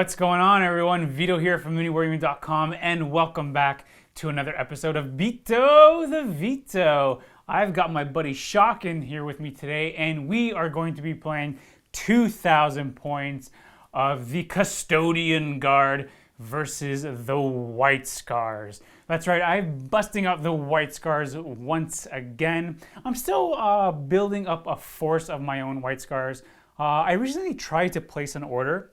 What's going on, everyone? Vito here from MiniWarGaming.com, and welcome back to another episode of Beato the Vito. I've got my buddy Shockin here with me today, and we are going to be playing 2,000 points of the Custodian Guard versus the White Scars. That's right, I'm busting out the White Scars once again. I'm still building up a force of my own White Scars. I recently tried to place an order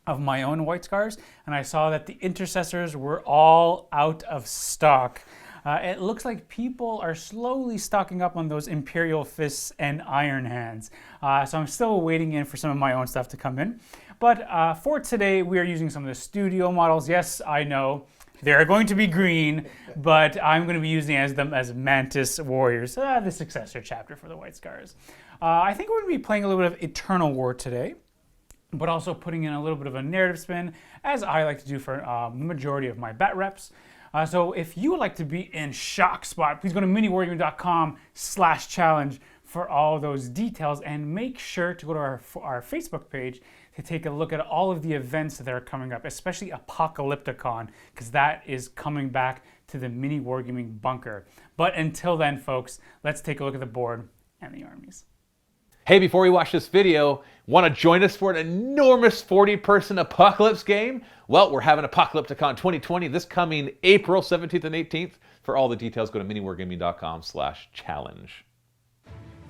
of my own White Scars, and I saw that the intercessors were all out of stock. It looks like people are slowly stocking up on those Imperial Fists and Iron Hands. So I'm still waiting in for some of my own stuff to come in. But for today, we are using some of the studio models. Yes, I know, they're going to be green, but I'm going to be using them as Mantis Warriors, the successor chapter for the White Scars. I think we're going to be playing a little bit of Eternal War today, but also putting in a little bit of a narrative spin, as I like to do for the majority of my bat reps. So if you would like to be in shock spot, please go to miniwargaming.com/challenge for all those details, and make sure to go to our Facebook page to take a look at all of the events that are coming up, especially Apocalypticon, because that is coming back to the Mini Wargaming bunker. But until then, folks, let's take a look at the board and the armies. Hey, before we watch this video, want to join us for an enormous 40-person Apocalypse game? Well, we're having Apocalypticon 2020 this coming April 17th and 18th. For all the details, go to miniwargaming.com/challenge.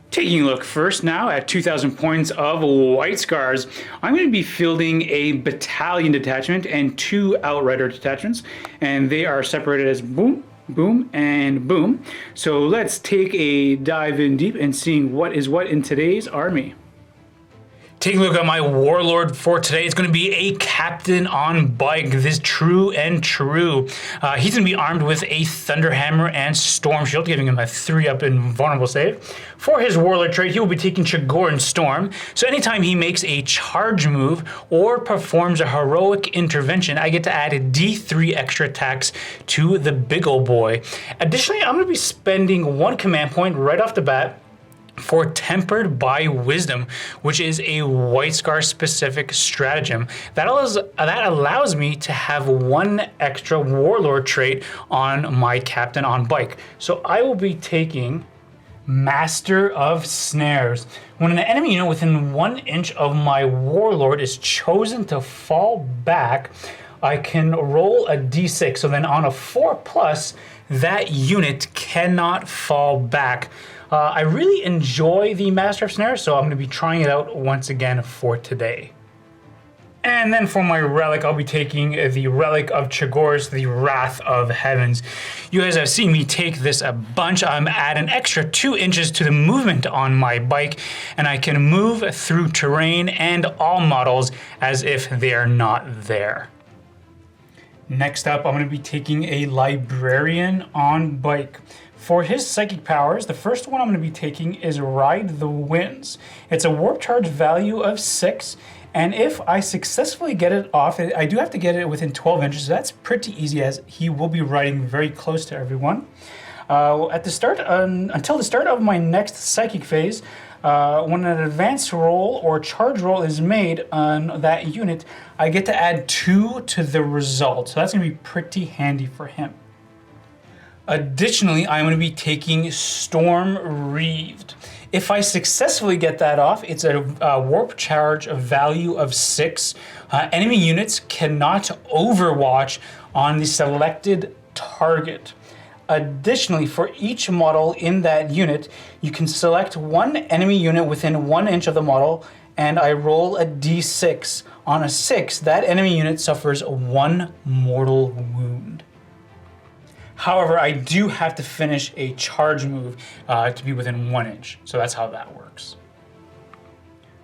Taking a look first now at 2,000 points of White Scars, I'm going to be fielding a battalion detachment and 2 outrider detachments, and they are separated as boom, boom, and boom. So let's take a dive in deep and seeing what is what in today's army. Taking a look at my warlord for today, it's going to be a captain on bike. This true and true. He's going to be armed with a Thunderhammer and Storm Shield, giving him a 3-up invulnerable save. For his warlord trait, he will be taking Chagor and Storm. So anytime he makes a charge move or performs a heroic intervention, I get to add a D3 extra attacks to the big ol' boy. Additionally, I'm going to be spending 1 command point right off the bat for Tempered by Wisdom, which is a White Scar specific stratagem. That allows me to have 1 extra warlord trait on my captain on bike. So I will be taking Master of Snares. When an enemy unit within 1 inch of my warlord is chosen to fall back, I can roll a d6. So then on a 4+, that unit cannot fall back. I really enjoy the Master of Snares, so I'm going to be trying it out once again for today. And then for my relic, I'll be taking the Relic of Chagor's, the Wrath of Heavens. You guys have seen me take this a bunch. I'm at an extra 2 inches to the movement on my bike, and I can move through terrain and all models as if they're not there. Next up, I'm going to be taking a Librarian on bike. For his psychic powers, the first one I'm going to be taking is Ride the Winds. It's a warp charge value of 6, and if I successfully get it off, I do have to get it within 12 inches, so that's pretty easy as he will be riding very close to everyone. Until the start of my next psychic phase, when an advanced roll or charge roll is made on that unit, I get to add 2 to the result, so that's going to be pretty handy for him. Additionally, I'm going to be taking Storm Reaved. If I successfully get that off, it's a warp charge of value of 6. Enemy units cannot overwatch on the selected target. Additionally, for each model in that unit, you can select 1 enemy unit within 1 inch of the model, and I roll a d6. On a 6, that enemy unit suffers 1 mortal wound. However, I do have to finish a charge move to be within 1 inch, so that's how that works.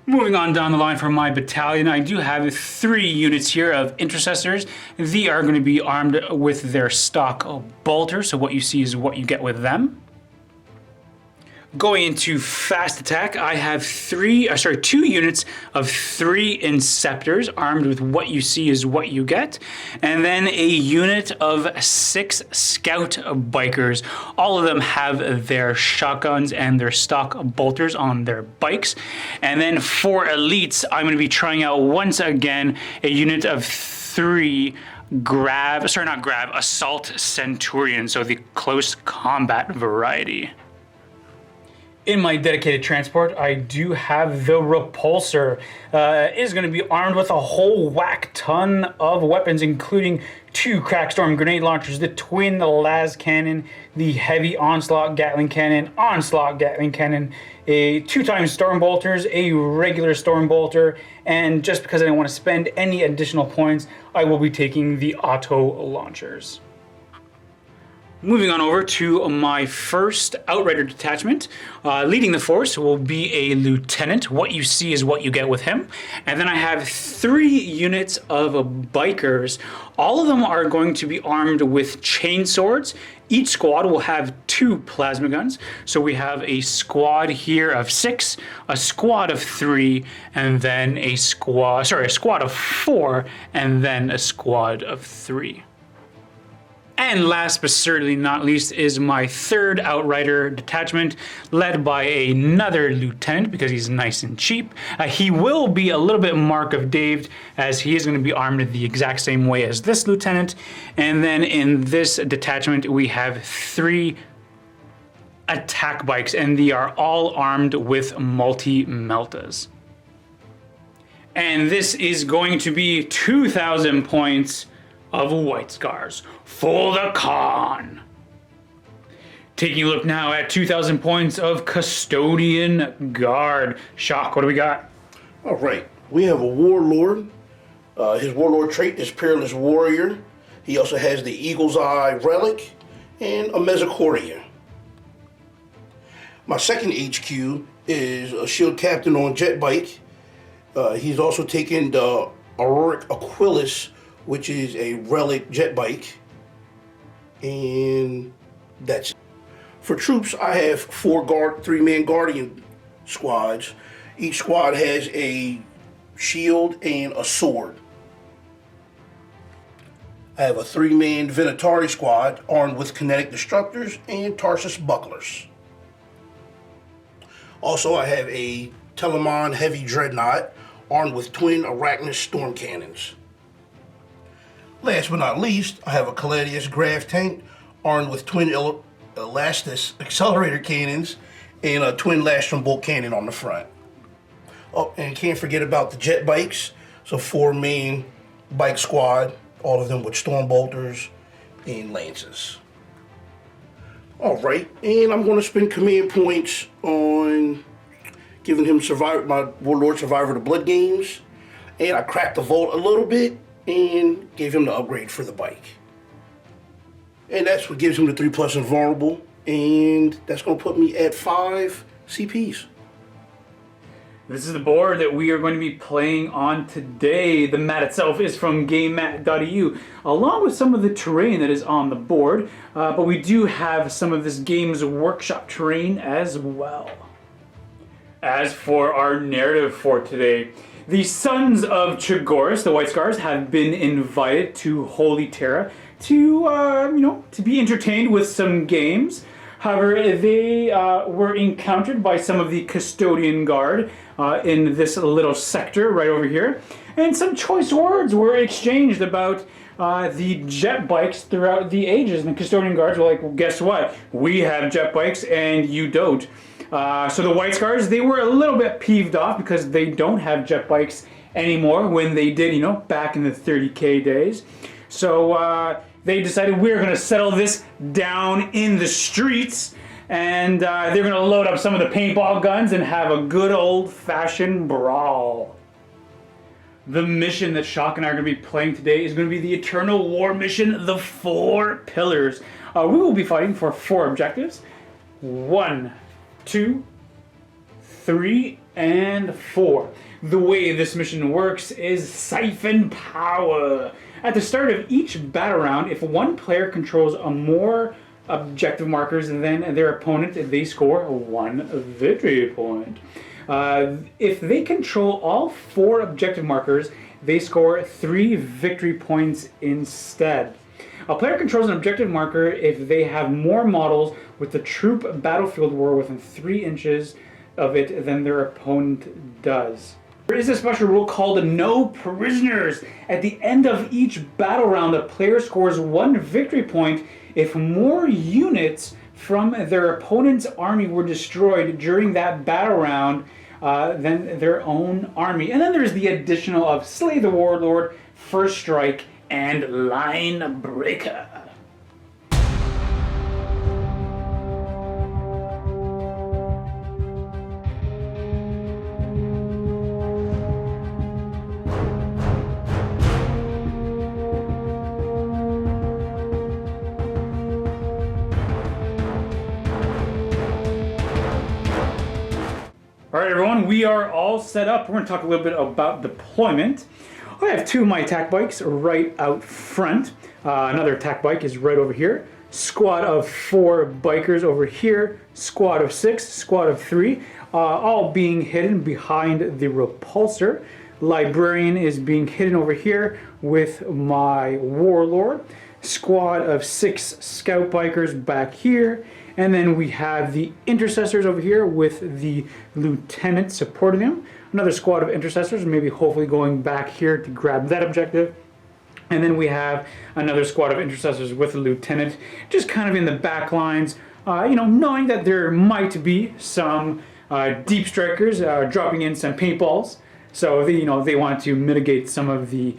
Moving on down the line for my battalion, I do have 3 units here of intercessors. They are going to be armed with their stock bolter, so what you see is what you get with them. Going into fast attack, I have two units of 3 Inceptors armed with what you see is what you get, and then a unit of 6 Scout Bikers. All of them have their shotguns and their stock bolters on their bikes. And then for elites, I'm going to be trying out once again a unit of 3 Assault Centurions, so the close combat variety. In my dedicated transport, I do have the Repulsor. It is going to be armed with a whole whack ton of weapons, including 2 Crackstorm grenade launchers, the twin las cannon, the heavy onslaught Gatling cannon, a 2x storm bolters, a regular storm bolter, and just because I didn't want to spend any additional points, I will be taking the auto launchers. Moving on over to my first Outrider detachment. Leading the force will be a lieutenant. What you see is what you get with him. And then I have 3 units of bikers. All of them are going to be armed with chain swords. Each squad will have 2 plasma guns. So we have a squad here of 6, a squad of 3, and then a squad of 4, and then a squad of 3. And last but certainly not least is my third Outrider detachment, led by another lieutenant because he's nice and cheap. He will be a little bit Mark of Dave, as he is going to be armed the exact same way as this lieutenant. And then in this detachment we have 3 attack bikes, and they are all armed with multi-meltas. And this is going to be 2,000 points of White Scars for the con. Taking a look now at 2,000 points of Custodian Guard. Shock, what do we got? All right, we have a Warlord. His Warlord trait is Peerless Warrior. He also has the Eagle's Eye Relic and a Mesocordia. My second HQ is a Shield Captain on Jet Bike. He's also taken the Auroric Aquilus, which is a relic jet bike, and that's it. For troops, I have 4 3-man Guardian squads. Each squad has a shield and a sword. I have a 3-man Venatari squad armed with kinetic destructors and Tarsus bucklers. Also, I have a Telemon heavy dreadnought armed with twin Arachnus storm cannons. Last but not least, I have a Caladius Graph tank armed with twin Elastus accelerator cannons and a twin Lastrum bolt cannon on the front. Oh, and can't forget about the jet bikes. So 4 main bike squad, all of them with storm bolters and lances. All right, and I'm going to spend command points on giving him my Warlord Survivor the Blood Games, and I cracked the vault a little bit and gave him the upgrade for the bike. And that's what gives him the 3+ invulnerable, and that's going to put me at 5 CPs. This is the board that we are going to be playing on today. The mat itself is from GameMat.eu, along with some of the terrain that is on the board, but we do have some of this Games Workshop terrain as well. As for our narrative for today, the Sons of Chagoris, the White Scars, have been invited to Holy Terra to be entertained with some games. However, they were encountered by some of the Custodian Guard in this little sector right over here, and some choice words were exchanged about the jet bikes throughout the ages. And the Custodian Guards were like, well, guess what? We have jet bikes and you don't. So the White Scars, they were a little bit peeved off because they don't have jet bikes anymore when they did, back in the 30K days. So they decided we're going to settle this down in the streets, and they're going to load up some of the paintball guns and have a good old-fashioned brawl. The mission that Shock and I are going to be playing today is going to be the Eternal War mission, the 4 Pillars. We will be fighting for 4 objectives. 1, 2, 3, and 4. The way this mission works is Siphon Power. At the start of each battle round, if one player controls a more objective markers, and then their opponent, they score 1 victory point. If they control all 4 objective markers, they score 3 victory points instead. A player controls an objective marker if they have more models with the troop battlefield war within 3 inches of it than their opponent does. There is a special rule called no prisoners. At the end of each battle round, the player scores 1 victory point if more units from their opponent's army were destroyed during that battle round than their own army. And then there's the additional of Slay the Warlord, First Strike, and Line Breaker. All right, everyone, we are all set up. We're going to talk a little bit about deployment. I have 2 of my attack bikes right out front. Another attack bike is right over here. Squad of 4 bikers over here. Squad of 6, squad of 3, all being hidden behind the repulsor. Librarian is being hidden over here with my warlord. Squad of 6 scout bikers back here. And then we have the intercessors over here with the lieutenant supporting them. Another squad of intercessors, maybe hopefully going back here to grab that objective. And then we have another squad of intercessors with the lieutenant, just kind of in the back lines, knowing that there might be some deep strikers dropping in some paintballs. So they want to mitigate some of the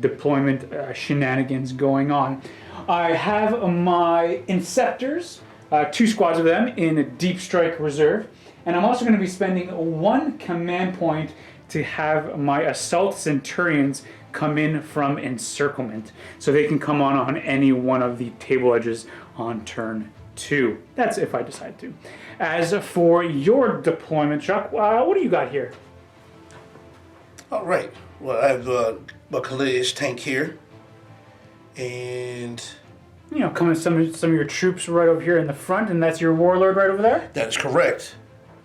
deployment shenanigans going on. I have my Inceptors. 2 squads of them in a deep strike reserve, and I'm also going to be spending 1 command point to have my assault centurions come in from encirclement, so they can come on any one of the table edges on turn 2. That's if I decide to. As for your deployment, Chuck, what do you got here? All right. Well, I have a Custodes tank here, and Coming some of your troops right over here in the front, and that's your warlord right over there? that is correct.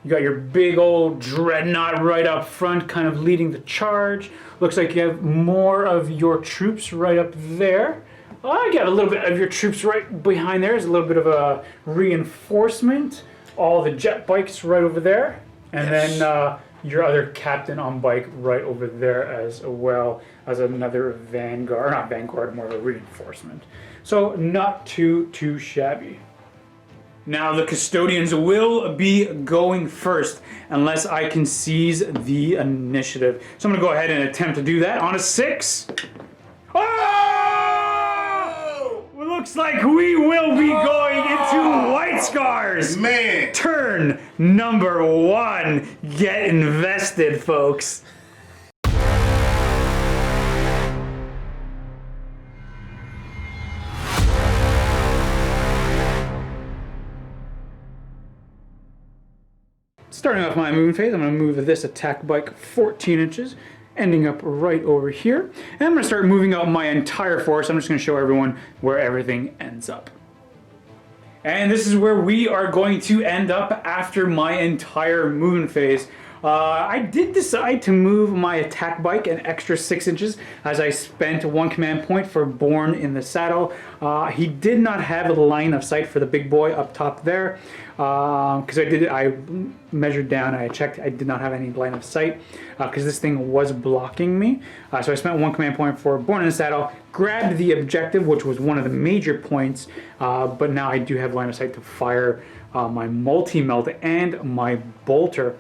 You got your big old dreadnought right up front, kind of leading the charge. Looks like you have more of your troops right up there. I got a little bit of your troops right behind there. There's a little bit of a reinforcement. All the jet bikes right over there. And Yes. then your other captain on bike right over there as well as another vanguard, or not vanguard, more of a reinforcement. So not too shabby. Now the Custodians will be going first unless I can seize the initiative. So I'm going to go ahead and attempt to do that on a 6. Oh! Looks like we will be going into White Scars. Man. Turn number 1. Get invested, folks. Starting off my movement phase, I'm going to move this attack bike 14 inches, ending up right over here. And I'm going to start moving out my entire force. I'm just going to show everyone where everything ends up. And this is where we are going to end up after my entire movement phase. I did decide to move my attack bike an extra 6 inches as I spent 1 command point for Born in the Saddle. He did not have a line of sight for the big boy up top there because I measured down, I checked, I did not have any line of sight because this thing was blocking me. So I spent 1 command point for Born in the Saddle, grabbed the objective, which was one of the major points, but now I do have line of sight to fire my multi-melt and my bolter.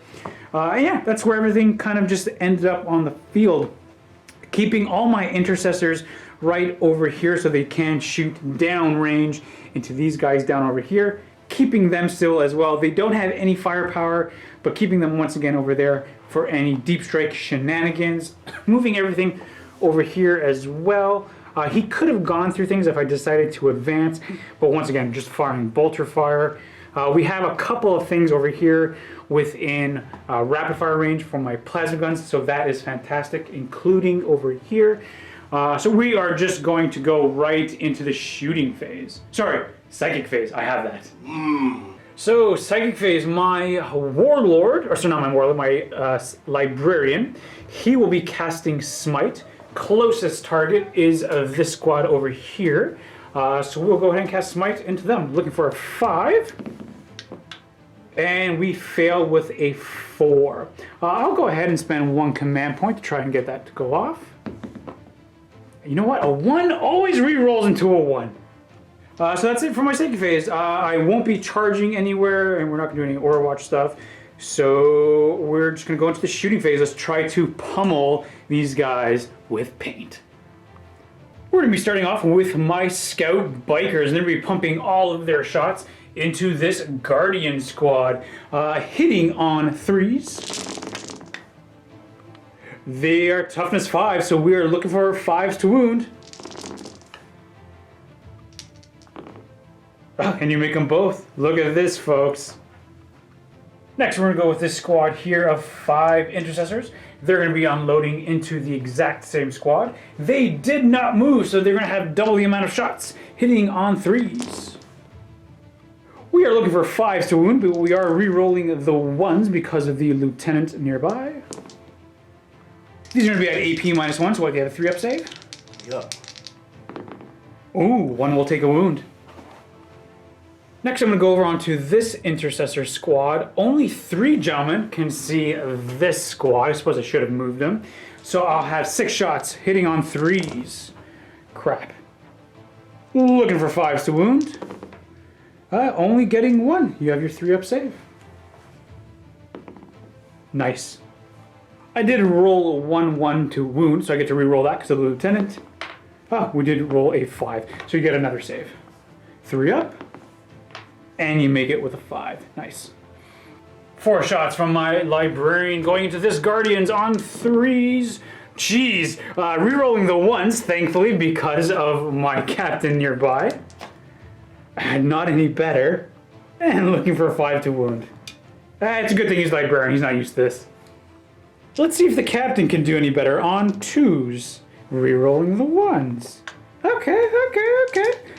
Yeah, that's where everything kind of just ended up on the field. Keeping all my intercessors right over here so they can shoot down range into these guys down over here. Keeping them still as well. They don't have any firepower, but keeping them once again over there for any deep strike shenanigans. Moving everything over here as well. He could have gone through things if I decided to advance, but once again, just firing bolter fire. We have a couple of things over here within rapid fire range for my plasma guns, so that is fantastic, including over here. So we are just going to go right into the shooting phase. Sorry, psychic phase. I have that. So psychic phase, my warlord, or so not my warlord, my librarian, he will be casting smite. Closest target is this squad over here. So we'll go ahead and cast smite into them. Looking for a 5. And we fail with a 4. I'll go ahead and spend 1 command point to try and get that to go off. You know what? A 1 always re-rolls into a 1. So that's it for my psychic phase. I won't be charging anywhere, and we're not going to do any Overwatch stuff. So we're just going to go into the shooting phase. Let's try to pummel these guys with paint. We're going to be starting off with my scout bikers, and they're going to be pumping all of their shots into this guardian squad, hitting on 3s. They are toughness 5, so we are looking for 5s to wound. Oh, and you make them both. Look at this, folks. Next, we're going to go with this squad here of 5 intercessors. They're going to be unloading into the exact same squad. They did not move, so they're going to have double the amount of shots, hitting on 3s. We are looking for 5s to wound, but we are re-rolling the 1s because of the lieutenant nearby. These are going to be at AP -1, so what, they have a 3-up save? Yup. Ooh, 1 will take a wound. Next, I'm going to go over onto this intercessor squad. Only 3 gentlemen can see this squad. I suppose I should have moved them. So I'll have 6 shots hitting on 3s. Crap. Looking for 5s to wound. Only getting 1. You have your 3-up save. Nice. I did roll a 1-1 to wound, so I get to re-roll that because of the lieutenant. We did roll a 5, so you get another save. 3-up. And you make it with a 5. Nice. 4 shots from my librarian going into this guardians on 3s. Jeez. Rerolling the 1s, thankfully, because of my captain nearby. Not any better. And looking for a 5 to wound. It's a good thing he's librarian. He's not used to this. Let's see if the captain can do any better on 2s. Rerolling the 1s. Okay.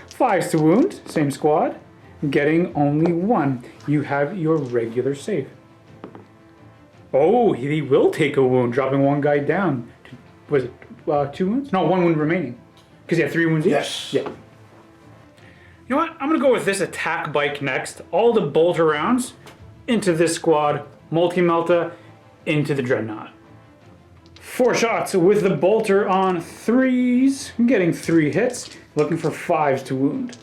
5s to wound. Same squad. Getting only 1. You have your regular save. Oh, he will take a wound, dropping 1 guy down. Was it 2 wounds? No, 1 wound remaining. Because he had 3 wounds each? Yes. Yeah. You know what? I'm going to go with this attack bike next. All the bolter rounds into this squad. Multi-melta into the dreadnought. 4 shots with the bolter on 3s. Getting 3 hits. Looking for 5s to wound.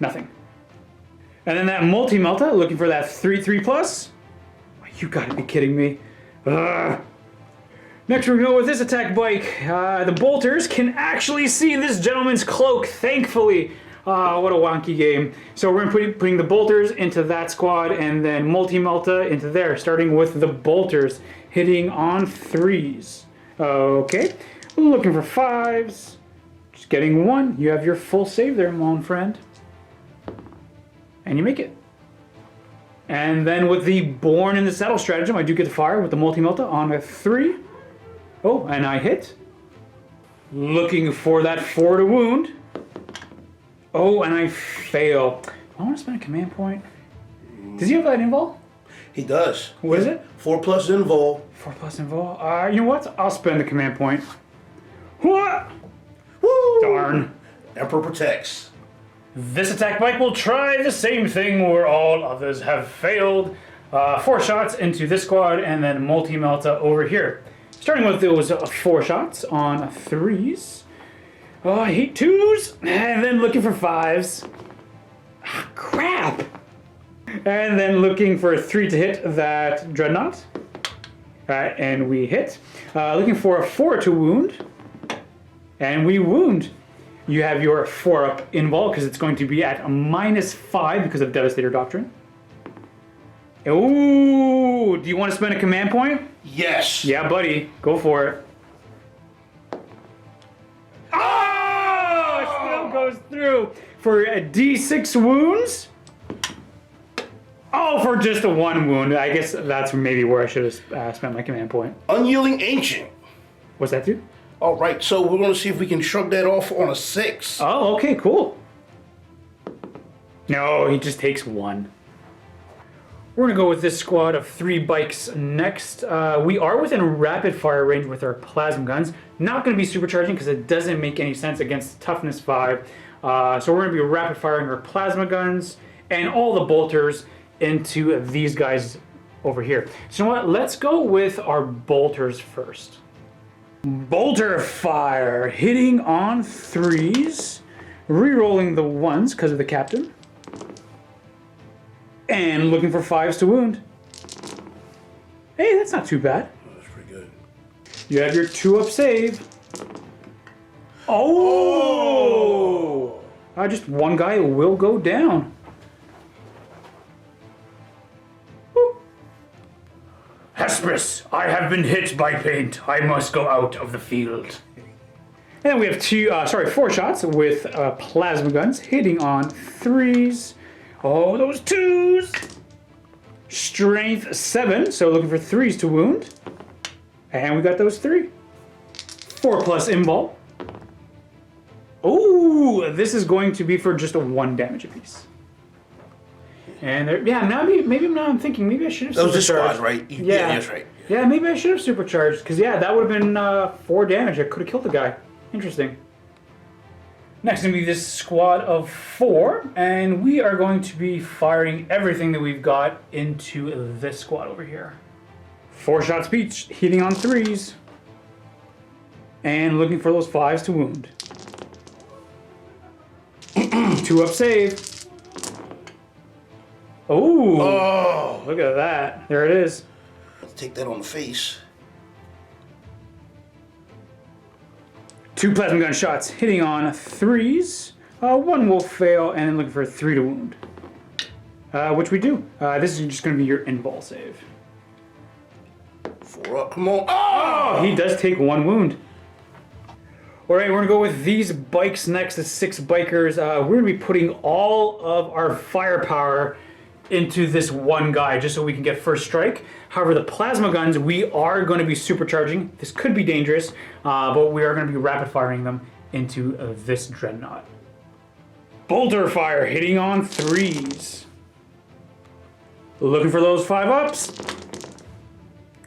Nothing. And then that multi-melta, looking for that 3/3+. You gotta be kidding me. Next, we're gonna go with this attack bike. The bolters can actually see this gentleman's cloak, thankfully. What a wonky game. So we're gonna putting the bolters into that squad and then multi-melta into there, starting with the bolters, hitting on 3s. Okay, looking for 5s. Just getting 1. You have your full save there, my own friend. And you make it. And then with the Born in the Saddle stratagem, I do get to fire with the multi-melta on a 3. Oh, and I hit. Looking for that 4 to wound. Oh, and I fail. I want to spend a command point. Does he have that invul? He does. What is it? 4+ invul. 4+ invul. You know what? I'll spend the command point. What? Woo! Darn. Emperor protects. This attack bike will try the same thing where all others have failed. 4 shots into this squad and then multi-melta over here. Starting with those 4 shots on 3s. Oh, I hate 2s. And then looking for 5s. Crap. And then looking for a 3 to hit that dreadnought. And we hit. Looking for a 4 to wound. And we wound. You have your 4-up invul because it's going to be at a -5 because of Devastator Doctrine. Ooh, do you want to spend a command point? Yes. Yeah, buddy, go for it. Oh, it still goes through for a D6 wounds. Oh, for just a 1 wound. I guess that's maybe where I should have spent my command point. Unyielding Ancient. What's that do? All right, so we're going to see if we can shrug that off on a 6. Oh, okay, cool. No, he just takes 1. We're going to go with this squad of 3 bikes next. We are within rapid fire range with our plasma guns. Not going to be supercharging because it doesn't make any sense against toughness 5. So we're going to be rapid firing our plasma guns and all the bolters into these guys over here. So you know what? Let's go with our bolters first. Bolter fire, hitting on 3s, re-rolling the 1s because of the captain, and looking for 5s to wound. Hey, that's not too bad. That's pretty good. You have your 2-up save. Oh! Just one guy will go down. Hesperus, I have been hit by paint. I must go out of the field. And we have 4 shots with plasma guns hitting on 3s. Oh, those 2s. Strength 7, so looking for 3s to wound. And we got those 3. 4+ invul. Oh, this is going to be for just a 1 damage apiece. And there, yeah, now maybe now I'm thinking maybe I should have That was the supercharged. squad, right? Yeah, that's right. Yeah, maybe I should have supercharged because yeah, that would have been 4 damage. I could have killed the guy. Interesting. Next gonna be this squad of 4, and we are going to be firing everything that we've got into this squad over here. 4 shots each, hitting on 3s, and looking for those 5s to wound. 2-up save. Oh, look at that. There it is. Let's take that on the face. 2 plasma gun shots hitting on 3s. 1 will fail, and then looking for 3 to wound. Which we do. This is just going to be your invul save. 4 up, come on. Oh, he does take 1 wound. Alright, we're going to go with these bikes next, the 6 bikers. We're going to be putting all of our firepower into this one guy just so we can get first strike. However, the plasma guns, we are going to be supercharging. This could be dangerous, but we are going to be rapid firing them into this dreadnought. Bolter fire hitting on 3s. Looking for those 5-ups.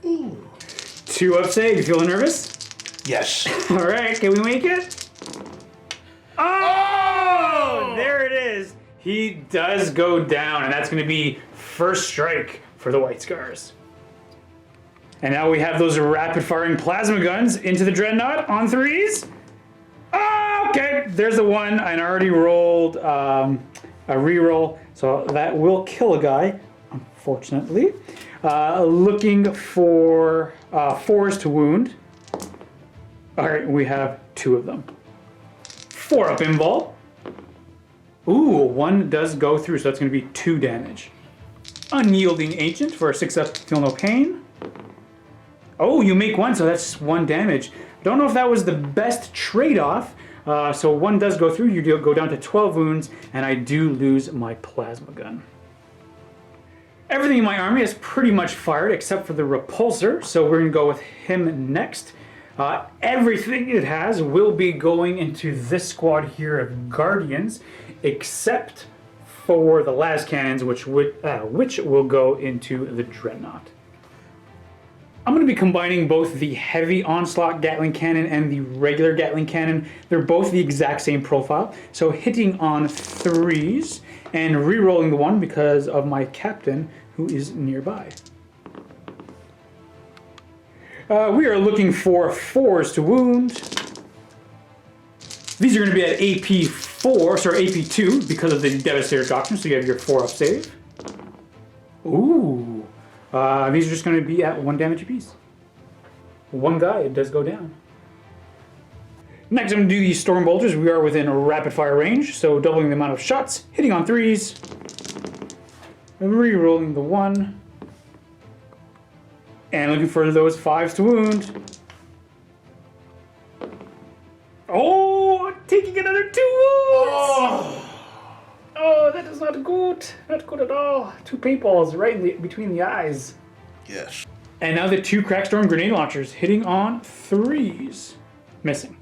2-up save. You feeling nervous? Yes. All right, can we make it? Oh, there it is. He does go down, and that's going to be first strike for the White Scars. And now we have those rapid-firing plasma guns into the dreadnought on 3s. Oh, okay, there's the 1, and I already rolled a reroll, so that will kill a guy, unfortunately. Looking for 4s to wound. All right, we have 2 of them. 4-up invul. Ooh, 1 does go through, so that's going to be 2 damage. Unyielding Ancient for a 6-up, feel no pain. Oh, you make 1, so that's 1 damage. Don't know if that was the best trade-off. So 1 does go through, you do go down to 12 wounds, and I do lose my plasma gun. Everything in my army is pretty much fired except for the repulsor, so we're going to go with him next. Everything it has will be going into this squad here of Guardians, except for the las cannons, which will go into the Dreadnought. I'm going to be combining both the heavy onslaught Gatling cannon and the regular Gatling cannon. They're both the exact same profile, so hitting on 3s and re-rolling the 1 because of my captain who is nearby. We are looking for 4s to wound. These are going to be at AP4, sorry, AP2 because of the Devastator Doctrine, so you have your 4-up save. Ooh. These are just going to be at 1 damage apiece. 1 guy, it does go down. Next, I'm going to do these Storm Bolters. We are within rapid fire range, so doubling the amount of shots, hitting on 3s, re-rolling the 1. And looking for those 5s to wound. Oh, taking another 2 wounds! Oh, that is not good. Not good at all. 2 paintballs right in between the eyes. Yes. And now the 2 Crackstorm grenade launchers hitting on 3s. Missing.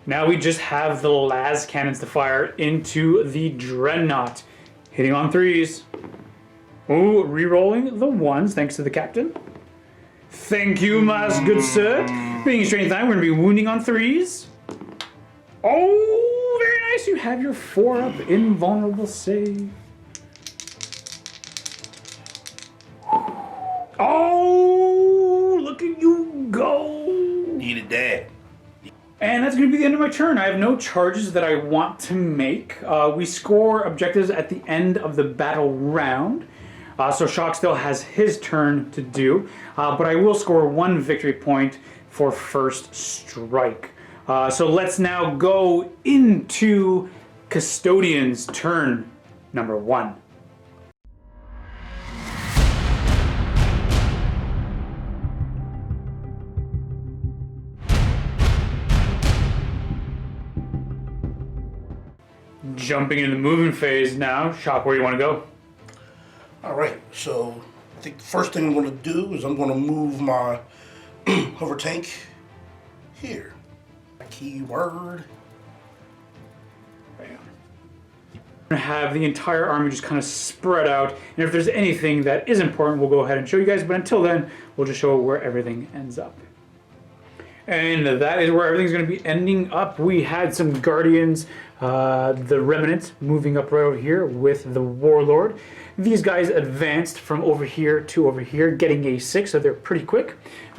Now we just have the las cannons to fire into the Dreadnought. Hitting on 3s. Ooh, re-rolling the 1s thanks to the captain. Thank you, my good sir. Being strength 9, we're going to be wounding on 3s. Oh, very nice. You have your 4-up invulnerable save. Oh, look at you go. Needed that. And that's going to be the end of my turn. I have no charges that I want to make. We score objectives at the end of the battle round. So Shock still has his turn to do. But I will score 1 victory point for first strike. So let's now go into Custodians turn number 1. Jumping into the moving phase now. Shock, where do you want to go? All right, so I think the first thing I'm going to do is I'm going to move my hover tank here. Keyword. Bam. I'm going to have the entire army just kind of spread out, and if there's anything that is important, we'll go ahead and show you guys, but until then, we'll just show where everything ends up. And that is where everything's going to be ending up. We had some Guardians, the Remnant, moving up right over here with the Warlord. These guys advanced from over here to over here, getting a 6, so they're pretty quick.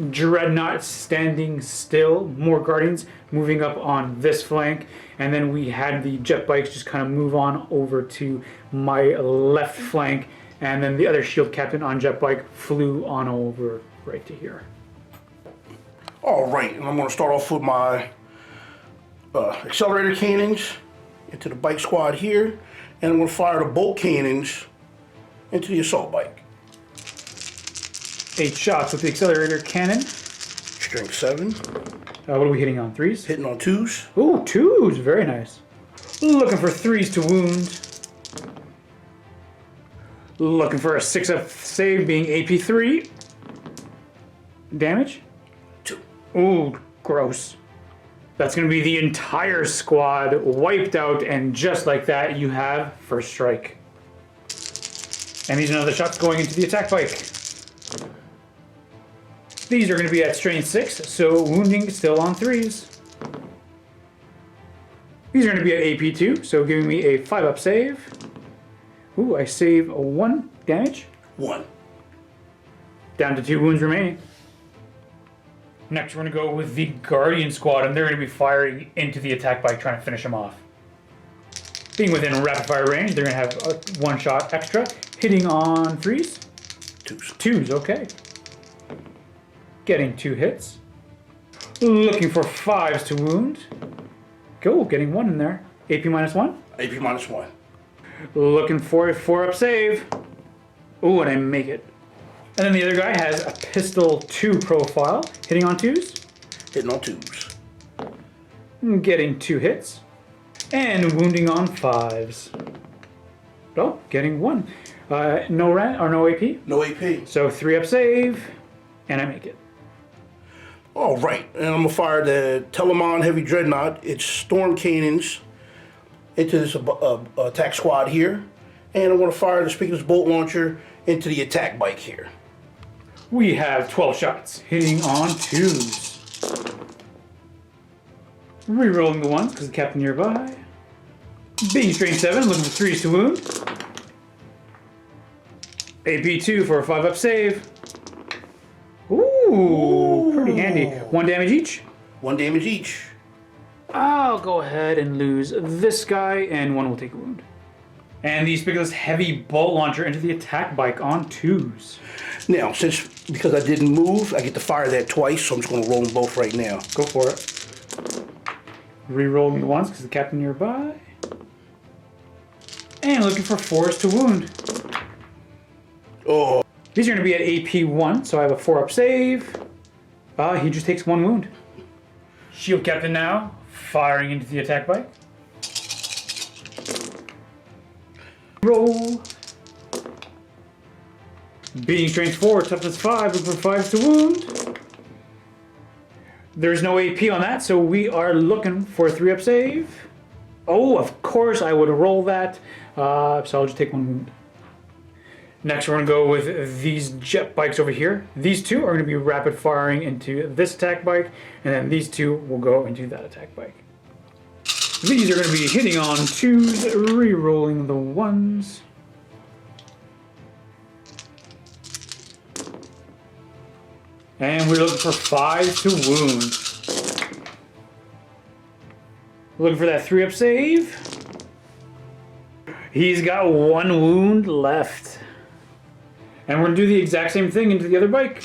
Dreadnought standing still, more Guardians moving up on this flank. And then we had the jet bikes just kind of move on over to my left flank. And then the other shield captain on jet bike flew on over right to here. All right, and I'm going to start off with my accelerator cannons into the bike squad here, and I'm going to fire the bolt cannons into the assault bike. 8 shots with the accelerator cannon. Strength 7. What are we hitting on? 3s? Hitting on 2s. Ooh, 2s, very nice. Looking for 3s to wound. Looking for a 6-up save, being AP3. Damage? 2. Ooh, gross. That's going to be the entire squad wiped out, and just like that, you have first strike. And these are another shots going into the attack bike. These are going to be at strain 6, so wounding still on 3s. These are going to be at AP2, so giving me a 5-up save. Ooh, I save a 1 damage. 1. Down to 2 wounds remaining. Next, we're going to go with the Guardian squad, and they're going to be firing into the attack bike, trying to finish them off. Being within rapid fire range, they're going to have a 1 shot extra. Hitting on 3s? 2s. 2s, okay. Getting 2 hits. Looking for 5s to wound. Go, getting 1 in there. AP minus 1? AP minus 1. Looking for a 4-up save. Ooh, and I make it. And then the other guy has a pistol 2 profile. Hitting on 2s? Hitting on 2s. Getting 2 hits. And wounding on 5s. Oh, getting 1. No rent or no AP? No AP. So 3-up save, and I make it. All right, and I'm going to fire the Telemon Heavy Dreadnought. It's storm cannons into this attack squad here. And I'm going to fire the Speaker's Bolt Launcher into the attack bike here. We have 12 shots, hitting on 2s. Rerolling the 1s because the captain nearby. Being strain 7, looking for 3s to wound. AP2 for a 5-up save. Ooh, pretty handy. 1 damage each. 1 damage each. I'll go ahead and lose this guy, and 1 will take a wound. And the Speakerless Heavy Bolt Launcher into the attack bike on 2s. Now, because I didn't move, I get to fire that twice, so I'm just going to roll them both right now. Go for it. Rerolling the 1s because the captain nearby. And looking for 4s to wound. Oh. These are going to be at AP1, so I have a 4-up save. He just takes 1 wound. Shield Captain now, firing into the attack bike. Roll. Beating strength 4, toughness 5, looking for 5s to wound. There's no AP on that, so we are looking for a 3-up save. Oh, of course I would roll that. So I'll just take one wound. Next, we're going to go with these jet bikes over here. These two are going to be rapid firing into this attack bike, and then these two will go into that attack bike. These are going to be hitting on 2s, re-rolling the 1s. And we're looking for 5 to wound. Looking for that 3-up save. He's got 1 wound left. And we're going to do the exact same thing into the other bike.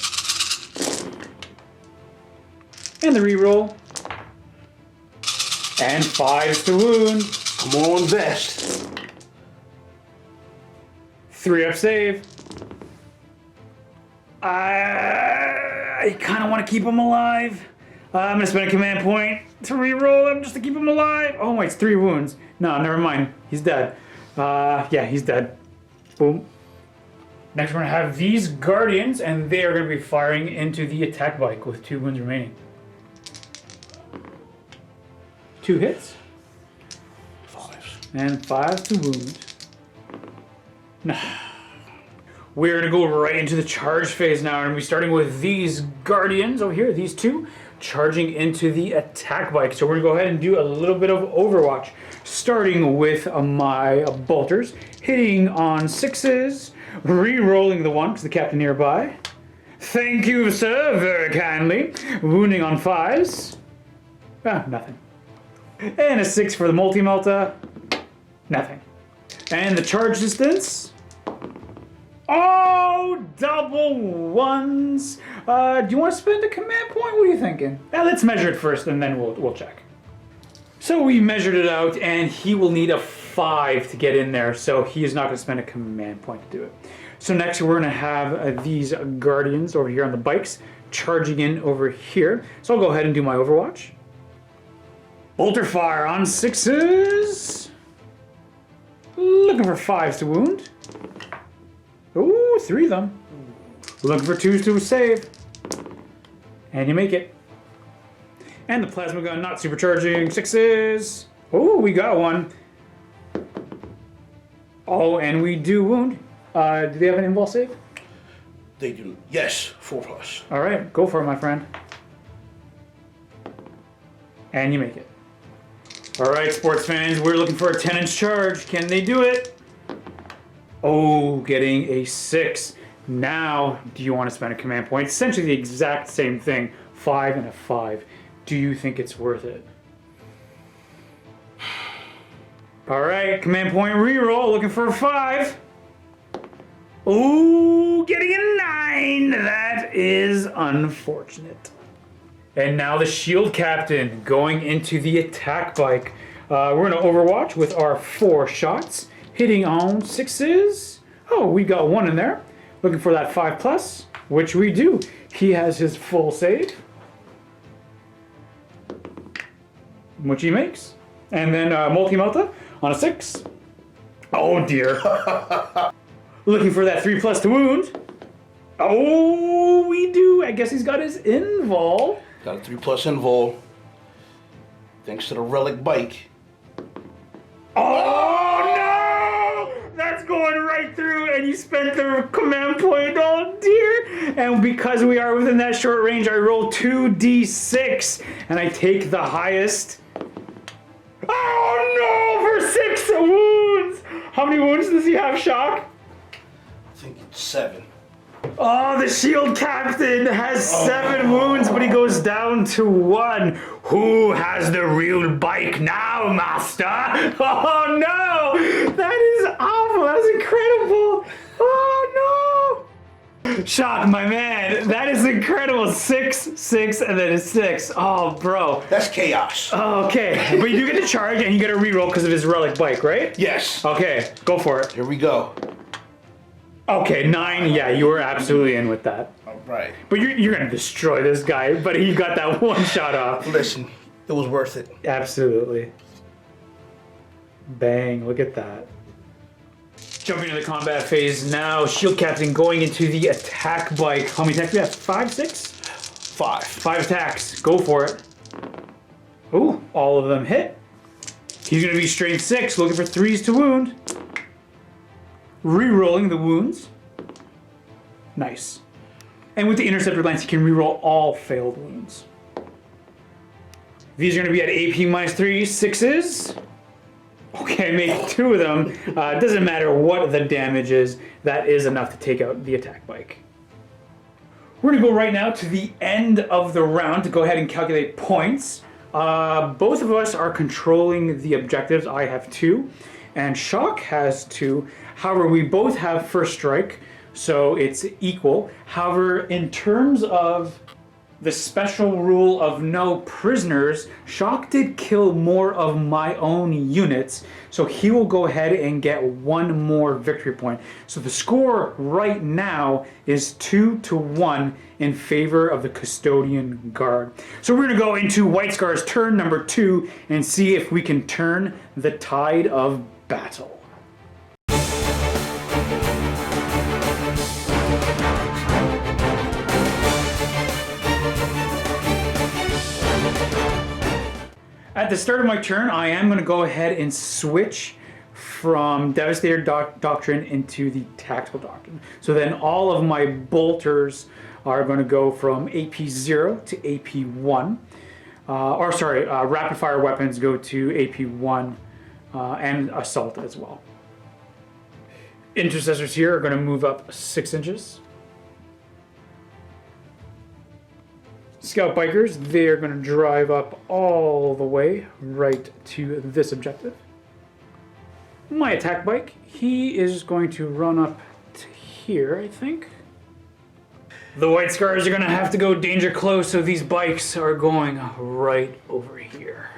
And the reroll. And 5 to wound. Come on, vest. 3-up save. I kind of want to keep him alive. I'm going to spend a command point to reroll him just to keep him alive. Oh wait, it's 3 wounds. No, never mind. He's dead. Yeah, he's dead. Boom. Next, we're going to have these Guardians, and they are going to be firing into the attack bike with 2 wounds remaining. 2 hits. 5s. And 5 to wound. We're going to go right into the charge phase now, and we're starting with these Guardians over here, these 2, charging into the attack bike. So we're going to go ahead and do a little bit of Overwatch, starting with my bolters, hitting on 6s, re-rolling the 1 because the captain nearby. Thank you, sir, very kindly. Wounding on 5s. Nothing. And a 6 for the multi-melta. Nothing. And the charge distance. Oh, double 1s. Do you want to spend a command point? What are you thinking? Let's measure it first, and then we'll check. So we measured it out, and he will need a 5 to get in there, so he is not going to spend a command point to do it. So next, we're going to have these Guardians over here on the bikes, charging in over here. So I'll go ahead and do my Overwatch. Bolter fire on 6s. Looking for 5s to wound. Ooh, 3 of them. Looking for 2s to save. And you make it. And the plasma gun not supercharging. 6s. Oh, we got 1. Oh, and we do wound. Do they have an invul save? They do. Yes, 4+. All right, go for it, my friend. And you make it. All right, sports fans, we're looking for a 10-inch charge. Can they do it? Oh, getting a 6. Now, do you want to spend a command point? Essentially the exact same thing. 5 and a 5. Do you think it's worth it? All right, command point reroll. Looking for a 5. Ooh, getting a 9. That is unfortunate. And now the shield captain going into the attack bike. We're going to Overwatch with our 4 shots. Hitting on 6s. Oh, we got 1 in there. Looking for that 5+, which we do. He has his full save, which he makes. And then multi-melta on a 6. Oh dear. Looking for that 3+ to wound. Oh, we do. I guess he's got his invul. Got a 3+ invul. Thanks to the relic bike. Oh no! That's going right through, and you spent the command point. Oh dear! And because we are within that short range, I roll 2d6, and I take the highest. Oh no! For 6 wounds. How many wounds does he have, Shock? I think it's 7. Oh, the shield captain has 7 wounds, but he goes down to 1. Who has the real bike now, master? Oh no! That is awful. That is incredible. Oh no! Shock, my man. That is incredible. 6, 6, and then a 6. Oh, bro. That's chaos. Okay, but you do get to charge, and you get a reroll because of his relic bike, right? Yes. Okay, go for it. Here we go. Okay, 9. Yeah, you were absolutely in with that. All right. But you're going to destroy this guy, but he got that 1 shot off. Listen, it was worth it. Absolutely. Bang, look at that. Jumping into the combat phase now. Shield Captain going into the attack bike. How many attacks do we have? 5, 6? 5. 5 attacks. Go for it. Ooh, all of them hit. He's going to be strength 6, looking for 3s to wound. Re-rolling the wounds. Nice. And with the Interceptor Lance, he can re-roll all failed wounds. These are going to be at AP -3, 6s. Okay, I made 2 of them. It doesn't matter what the damage is. That is enough to take out the attack bike. We're going to go right now to the end of the round to go ahead and calculate points. Both of us are controlling the objectives. I have 2, and Shock has 2. However, we both have first strike, so it's equal. However, in terms of the special rule of no prisoners, Shock did kill more of my own units, so he will go ahead and get 1 more victory point. So the score right now is 2-1 in favor of the Custodian Guard. So we're going to go into White Scar's turn number 2 and see if we can turn the tide of battle. At the start of my turn, I am going to go ahead and switch from Devastator Doctrine into the Tactical Doctrine. So then all of my bolters are going to go from AP 0 to AP 1. Rapid fire weapons go to AP 1 and Assault as well. Intercessors here are going to move up 6 inches. Scout Bikers, they're going to drive up all the way right to this objective. My attack bike, he is going to run up to here, I think. The White Scars are going to have to go danger close, so these bikes are going right over here.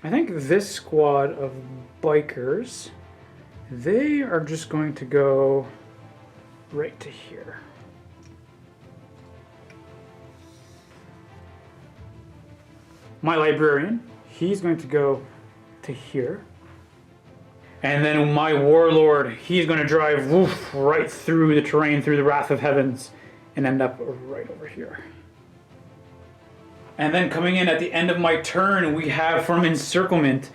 I think this squad of bikers, they are just going to go right to here. My Librarian, he's going to go to here. And then my Warlord, he's going to drive right through the terrain, through the Wrath of Heavens, and end up right over here. And then coming in at the end of my turn, we have from Encirclement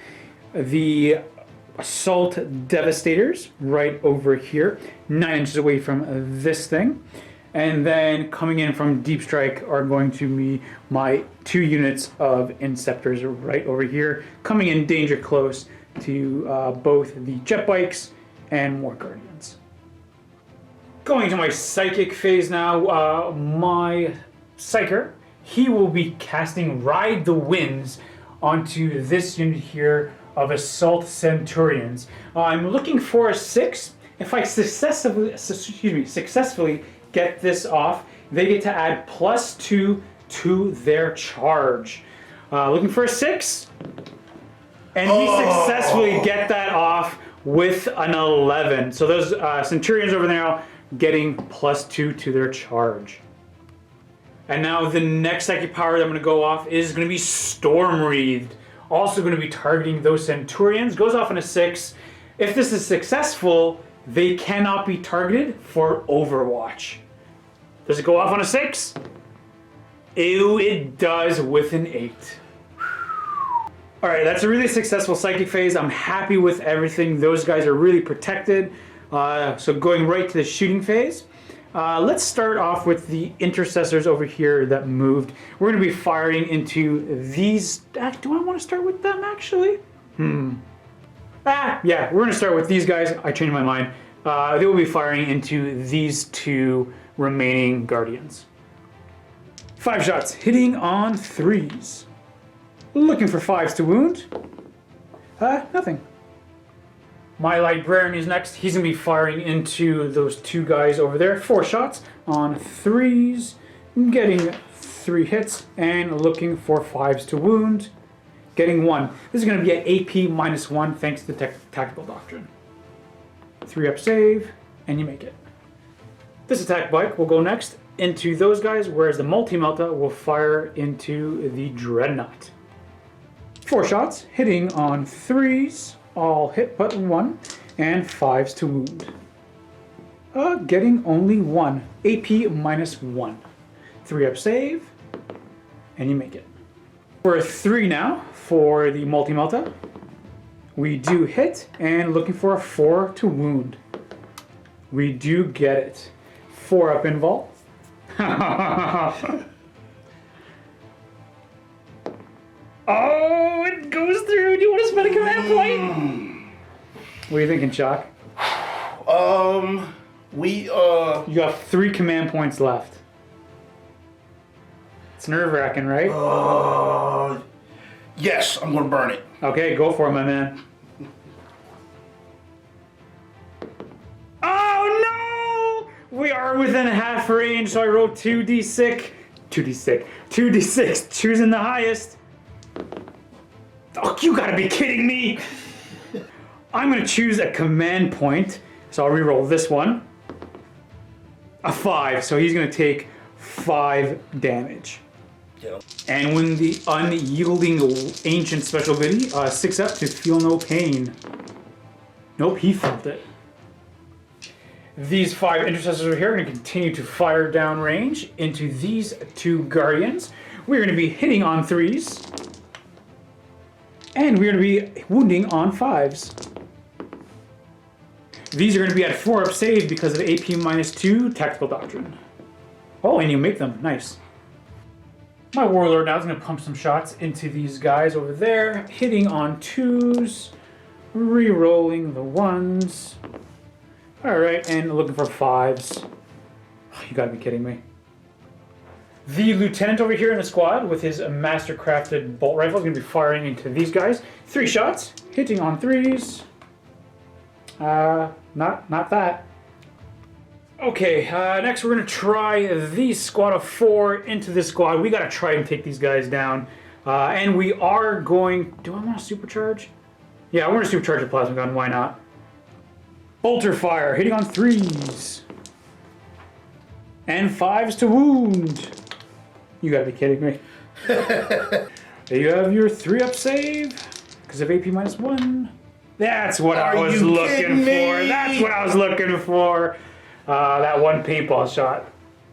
the Assault Devastators right over here, 9 inches away from this thing. And then coming in from Deep Strike are going to be my 2 units of Inceptors right over here, coming in danger close to both the Jet Bikes and more Guardians. Going to my Psychic phase now, my Psyker, he will be casting Ride the Winds onto this unit here of Assault Centurions. I'm looking for a 6. If I successfully get this off, they get to add +2 to their charge. Looking for a 6, and we successfully get that off with an 11. So those Centurions over there now getting +2 to their charge. And now the next psychic power that I'm going to go off is going to be Storm Wreathed. Also going to be targeting those Centurions. Goes off on a 6. If this is successful, they cannot be targeted for Overwatch. Does it go off on a 6? Ew, it does with an 8. Alright, that's a really successful psychic phase. I'm happy with everything. Those guys are really protected. So going right to the shooting phase. Let's start off with the intercessors over here that moved. We're going to be firing into these. Do I want to start with them actually? Yeah, we're going to start with these guys. I changed my mind. They will be firing into these 2 remaining Guardians. 5 shots, hitting on 3s. Looking for 5s to wound. Nothing. My Librarian is next. He's going to be firing into those 2 guys over there. 4 shots on 3s, getting 3 hits, and looking for 5s to wound. Getting 1. This is going to be at AP -1 thanks to the Tactical Doctrine. 3-up save, and you make it. This attack bike will go next into those guys, whereas the Multi-Melta will fire into the Dreadnought. 4 shots, hitting on 3s, all hit but 1, and 5s to wound. Getting only 1, AP -1. 3-up save, and you make it. We're 3 now for the multi-melta. We do hit, and looking for a 4 to wound. We do get it. 4-up invul. Oh, it goes through. Do you want to spend a command point? What are you thinking, Chuck? You have 3 command points left. It's nerve-wracking, right? Yes, I'm gonna burn it. Okay, go for it, my man. Oh no! We are within half range, so I rolled 2d6, choosing the highest. Oh, you gotta be kidding me! I'm gonna choose a command point, so I'll reroll this one. A 5, so he's gonna take 5 damage. Yeah. And when the unyielding ancient special ability, 6-up to feel no pain. Nope, he felt it. These 5 intercessors over here are going to continue to fire down range into these 2 guardians. We're going to be hitting on 3s. And we're going to be wounding on 5s. These are going to be at 4-up save because of AP -2 tactical doctrine. Oh, and you make them. Nice. My warlord now is going to pump some shots into these guys over there, hitting on 2s, re-rolling the 1s. Alright, and looking for 5s. Oh, you gotta be kidding me. The lieutenant over here in the squad with his master-crafted bolt rifle is going to be firing into these guys. 3 shots, hitting on 3s. Not that. Okay, next we're going to try the squad of 4 into this squad. We got to try and take these guys down. And we are going... Do I want to supercharge? Yeah, I want to supercharge the plasma gun. Why not? Bolter fire, hitting on 3s. And 5s to wound. You got to be kidding me. There you have your 3-up save. Because of AP -1. That's what I was looking for. That's what I was looking for. That one paintball shot.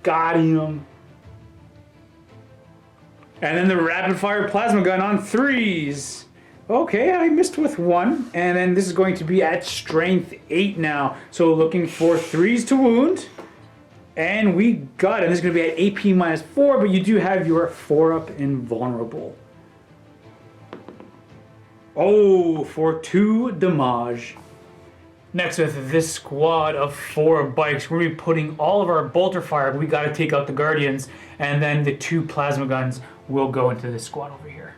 Got him. And then the rapid fire plasma gun on 3s. Okay, I missed with 1. And then this is going to be at strength 8 now. So looking for 3s to wound. And we got it. This is going to be at AP -4, but you do have your 4-up invulnerable. Oh, for 2 damage. Next, with this squad of 4 bikes, we're going to be putting all of our bolter fire, but we got to take out the guardians, and then the 2 plasma guns will go into this squad over here.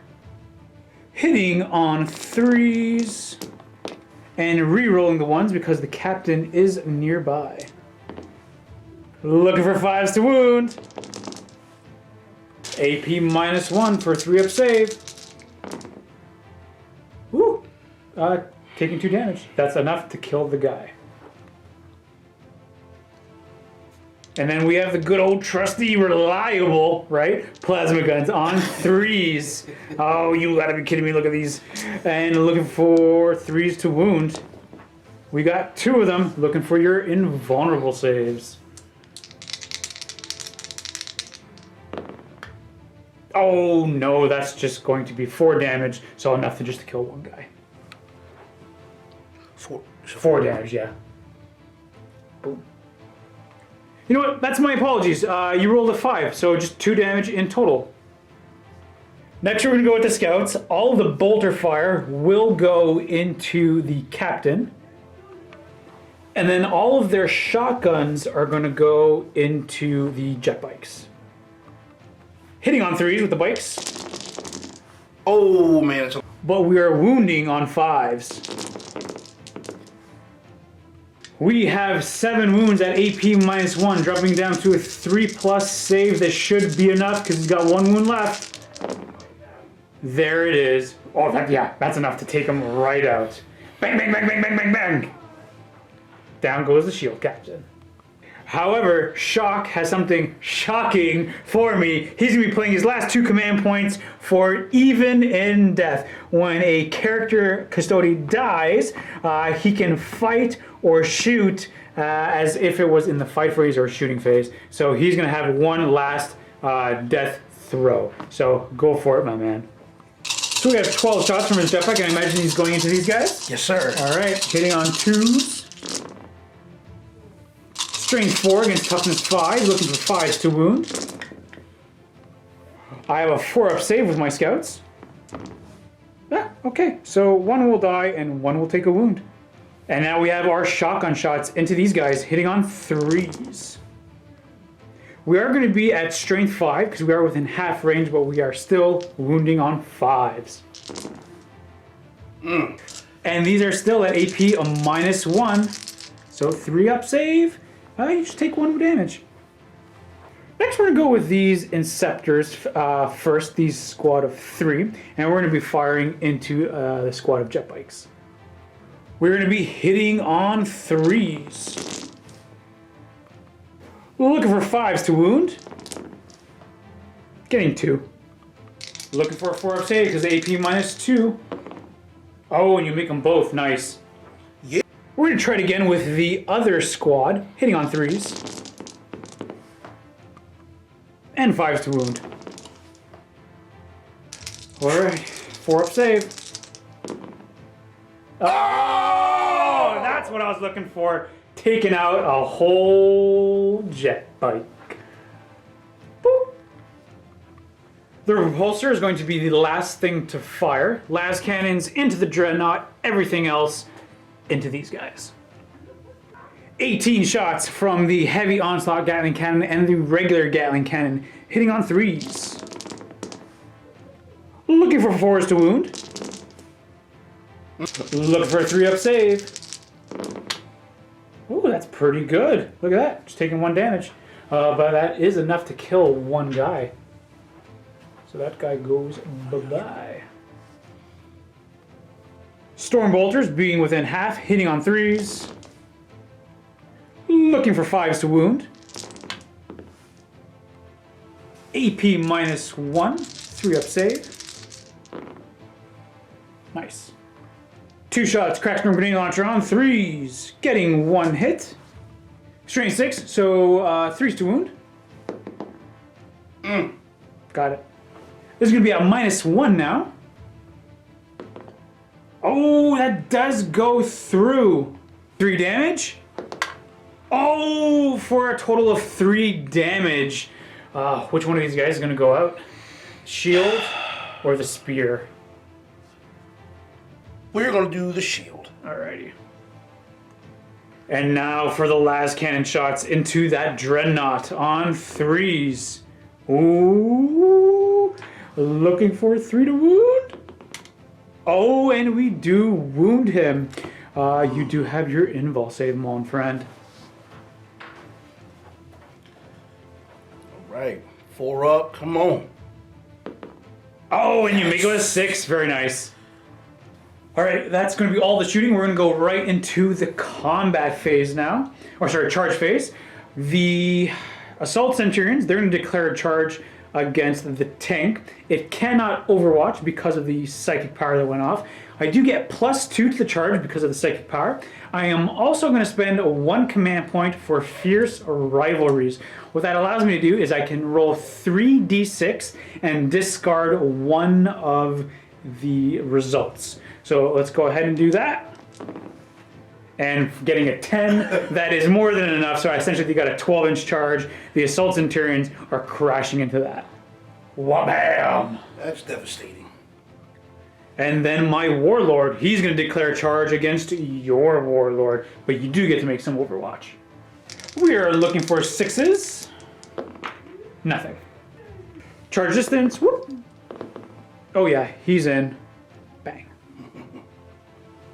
Hitting on 3s, and re-rolling the 1s because the captain is nearby. Looking for 5s to wound. AP -1 for 3-up save. Woo! Taking 2 damage. That's enough to kill the guy. And then we have the good old trusty, reliable, right? Plasma guns on 3s. Oh, you gotta be kidding me. Look at these. And looking for 3s to wound. We got 2 of them. Looking for your invulnerable saves. Oh no, that's just going to be 4 damage. So enough to just to kill 1 guy. 4 damage, yeah. Boom. You know what? That's my apologies. You rolled a 5, so just 2 damage in total. Next, we're going to go with the scouts. All of the bolter fire will go into the captain. And then all of their shotguns are going to go into the jet bikes. Hitting on 3s with the bikes. Oh, man. But we are wounding on 5s. We have 7 wounds at AP -1, dropping down to a 3+ save. That should be enough because he's got 1 wound left. There it is. Oh, that's enough to take him right out. Bang, bang, bang, bang, bang, bang, bang. Down goes the shield captain. However, Shock has something shocking for me. He's going to be playing his last 2 command points for even in death. When a character custodian dies, he can fight or shoot as if it was in the fight phase or shooting phase. So he's going to have 1 last death throw. So go for it, my man. So we have 12 shots from his jetpack, and I imagine he's going into these guys? Yes, sir. All right, hitting on 2s. Strength 4 against toughness 5, looking for 5s to wound. I have a 4-up save with my scouts. Ah, okay, so 1 will die and 1 will take a wound. And now we have our shotgun shots into these guys, hitting on 3s. We are going to be at strength 5 because we are within half range, but we are still wounding on 5s. And these are still at AP a -1. So 3-up save, you just take 1 damage. Next we're going to go with these Inceptors first, these squad of 3. And we're going to be firing into the squad of jet bikes. We're going to be hitting on 3s. We're looking for 5s to wound. Getting 2. Looking for a 4-up save because AP -2. Oh, and you make them both. Nice. Yeah. We're going to try it again with the other squad, hitting on 3s. And 5s to wound. Alright, 4-up save. Oh, that's what I was looking for. Taking out a whole jet bike. Boop. The repulsor is going to be the last thing to fire. Las cannons into the dreadnought, everything else into these guys. 18 shots from the heavy onslaught Gatling cannon and the regular Gatling cannon, hitting on 3s. Looking for 4s to wound. Looking for a 3-up save. Ooh, that's pretty good. Look at that, just taking 1 damage. But that is enough to kill 1 guy. So that guy goes bye-bye. Storm bolters being within half, hitting on 3s. Looking for 5s to wound. AP -1, 3-up save. Nice. 2 shots, crack storm grenade launcher on 3s, getting 1 hit. Strength 6, so 3s to wound. Got it. This is going to be a -1 now. Oh, that does go through. 3 damage. Oh, for a total of 3 damage. Which one of these guys is going to go out? Shield or the spear? We're going to do the shield. Alrighty. And now for the last cannon shots into that dreadnought on 3s. Ooh, looking for 3 to wound. Oh, and we do wound him. You do have your invul save, mon friend. All right, 4 up, come on. Oh, and you make it a 6. Very nice. All right, that's going to be all the shooting. We're going to go right into the combat phase now. Or sorry, charge phase. The Assault Centurions, they're going to declare a charge against the tank. It cannot overwatch because of the psychic power that went off. I do get +2 to the charge because of the psychic power. I am also going to spend 1 command point for Fierce Rivalries. What that allows me to do is I can roll 3d6 and discard 1 of the results. So let's go ahead and do that. And getting a 10, that is more than enough. So I essentially got a 12-inch charge. The Assault Centurions are crashing into that. Wabam! That's devastating. And then my Warlord, he's going to declare a charge against your Warlord. But you do get to make some Overwatch. We are looking for 6s. Nothing. Charge distance. Whoop. Oh yeah, he's in. Bang.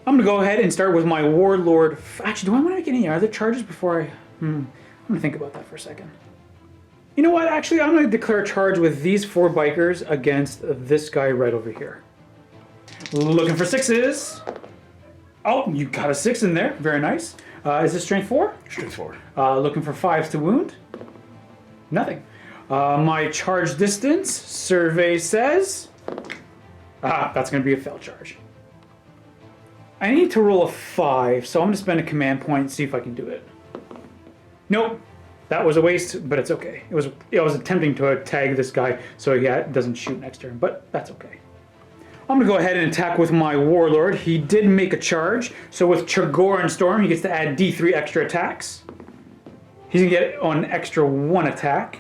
I'm going to go ahead and start with my Warlord. Actually, do I want to make any other charges before I... I'm going to think about that for a second. You know what? Actually, I'm going to declare a charge with these 4 bikers against this guy right over here. Looking for 6s. Oh, you got a 6 in there. Very nice. Is this strength 4? Strength 4. Looking for 5s to wound. Nothing. My charge distance survey says... that's going to be a fail charge. I need to roll a 5, so I'm going to spend a command point and see if I can do it. Nope. That was a waste, but it's okay. I was attempting to tag this guy so he doesn't shoot next turn, but that's okay. I'm going to go ahead and attack with my Warlord. He did make a charge, so with Chagoran Storm, he gets to add D3 extra attacks. He's going to get an extra 1 attack.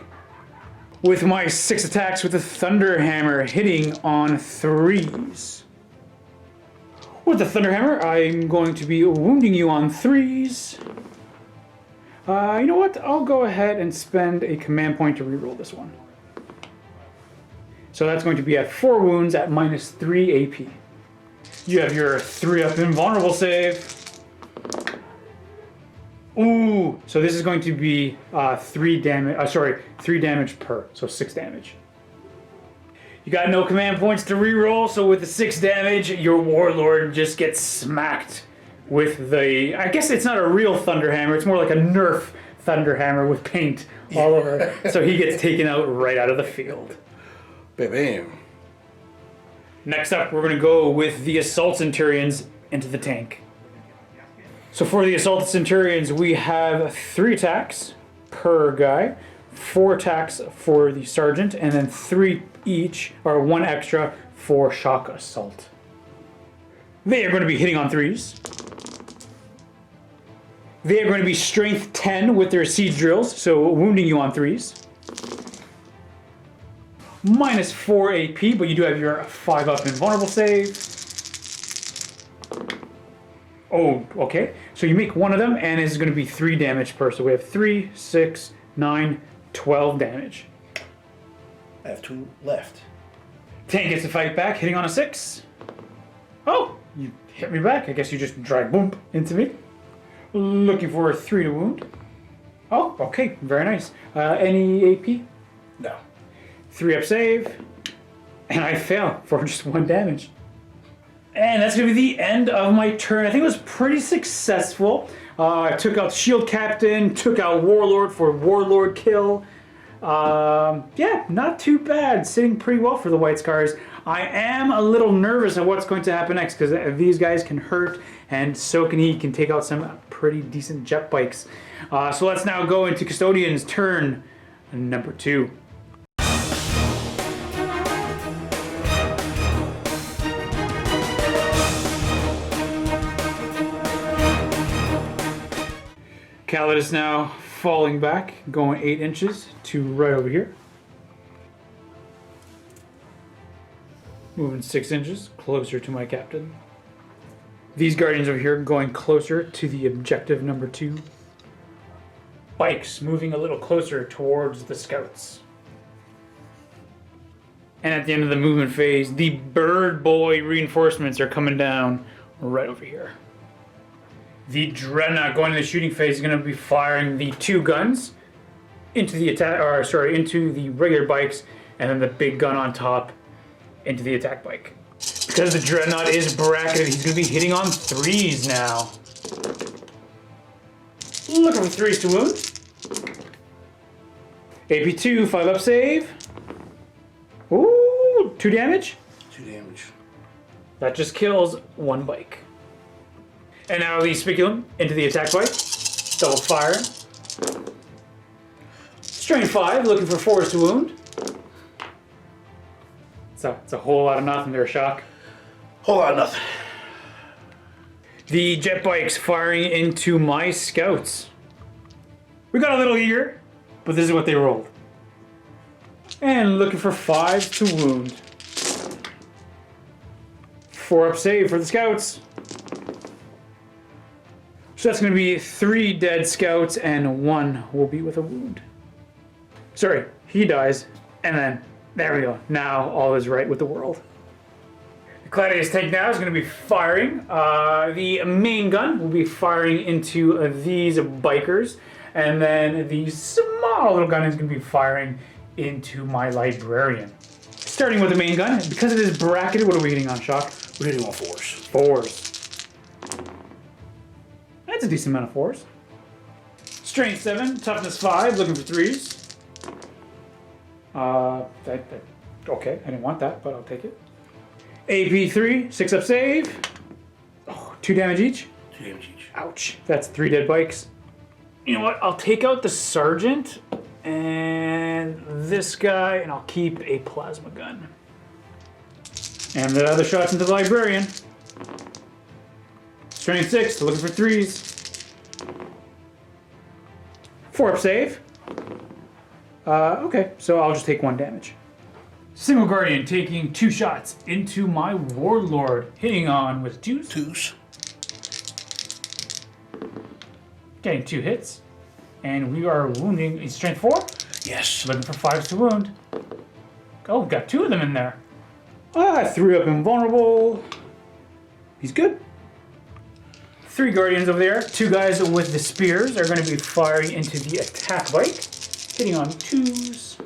With my 6 attacks with the Thunderhammer hitting on 3s. With the Thunderhammer, I'm going to be wounding you on 3s. You know what? I'll go ahead and spend a command point to reroll this one. So that's going to be at 4 wounds at minus 3 AP. You have your 3-up invulnerable save. Ooh, so this is going to be 3 damage per, so 6 damage. You got no command points to reroll, so with the 6 damage, your Warlord just gets smacked with the, I guess it's not a real Thunderhammer, it's more like a Nerf Thunderhammer with paint all over it. So he gets taken out right out of the field. Bam. Next up, we're going to go with the Assault Centurions into the tank. So for the Assault Centurions, we have 3 attacks per guy, 4 attacks for the Sergeant, and then 3 each, or 1 extra for Shock Assault. They are going to be hitting on 3s. They are going to be Strength 10 with their Siege Drills, so wounding you on 3s. Minus 4 AP, but you do have your 5-up invulnerable save. Oh, okay. So you make one of them, and it's going to be 3 damage per. So we have 3, 6, 9, 12 damage. I have 2 left. Tank gets to fight back, hitting on a 6. Oh, you hit me back. I guess you just drive boom into me. Looking for a 3 to wound. Oh, okay. Very nice. Any AP? No. 3-up save. And I fail for just 1 damage. And that's going to be the end of my turn. I think it was pretty successful. I took out Shield Captain, took out Warlord for Warlord kill. Yeah, not too bad. Sitting pretty well for the White Scars. I am a little nervous of what's going to happen next because these guys can hurt, and so can he. Can take out some pretty decent jet bikes. So let's now go into Custodians' turn number 2. Khaled is now falling back, going 8 inches to right over here. Moving 6 inches closer to my captain. These Guardians over here going closer to the objective number 2. Bikes moving a little closer towards the Scouts. And at the end of the movement phase, the Bird Boy reinforcements are coming down right over here. The Dreadnought going to the shooting phase is going to be firing the 2 guns into the into the regular bikes, and then the big gun on top into the attack bike. Because the Dreadnought is bracketed, he's going to be hitting on 3s now. Looking for 3s to wound. AP2, 5-up save. Ooh, 2 damage. 2 damage. That just kills 1 bike. And now the Spiculum into the attack bike. Double fire. Strain 5, looking for 4s to wound. It's a whole lot of nothing there, Shock. Whole lot of nothing. The jet bikes firing into my Scouts. We got a little eager, but this is what they rolled. And looking for 5s to wound. 4-up save for the Scouts. So that's going to be 3 dead Scouts, and 1 will be with a wound. Sorry, he dies, and then, there we go. Now all is right with the world. The Gladius tank now is going to be firing. The main gun will be firing into these bikers, and then the small little gun is going to be firing into my Librarian. Starting with the main gun, because it is bracketed, what are we hitting on, Shock? We're hitting on 4s. 4s. That's a decent amount of 4s. Strength 7, toughness 5, looking for 3s. Okay, I didn't want that, but I'll take it. AP 3, 6-up save. Oh, 2 damage each. 2 damage each. Ouch. That's 3 dead bikes. You know what? I'll take out the sergeant and this guy, and I'll keep a plasma gun. And the other shots into the librarian. Strength 6, looking for 3s. 4 up save. Okay, so I'll just take 1 damage. Single Guardian taking 2 shots into my Warlord, hitting on with 2s. 2s. Getting 2 hits. And we are wounding a strength 4. Yes. Looking for 5s to wound. Oh, got 2 of them in there. 3 up invulnerable. He's good. 3 Guardians over there. 2 guys with the spears are going to be firing into the attack bike. Hitting on 2s.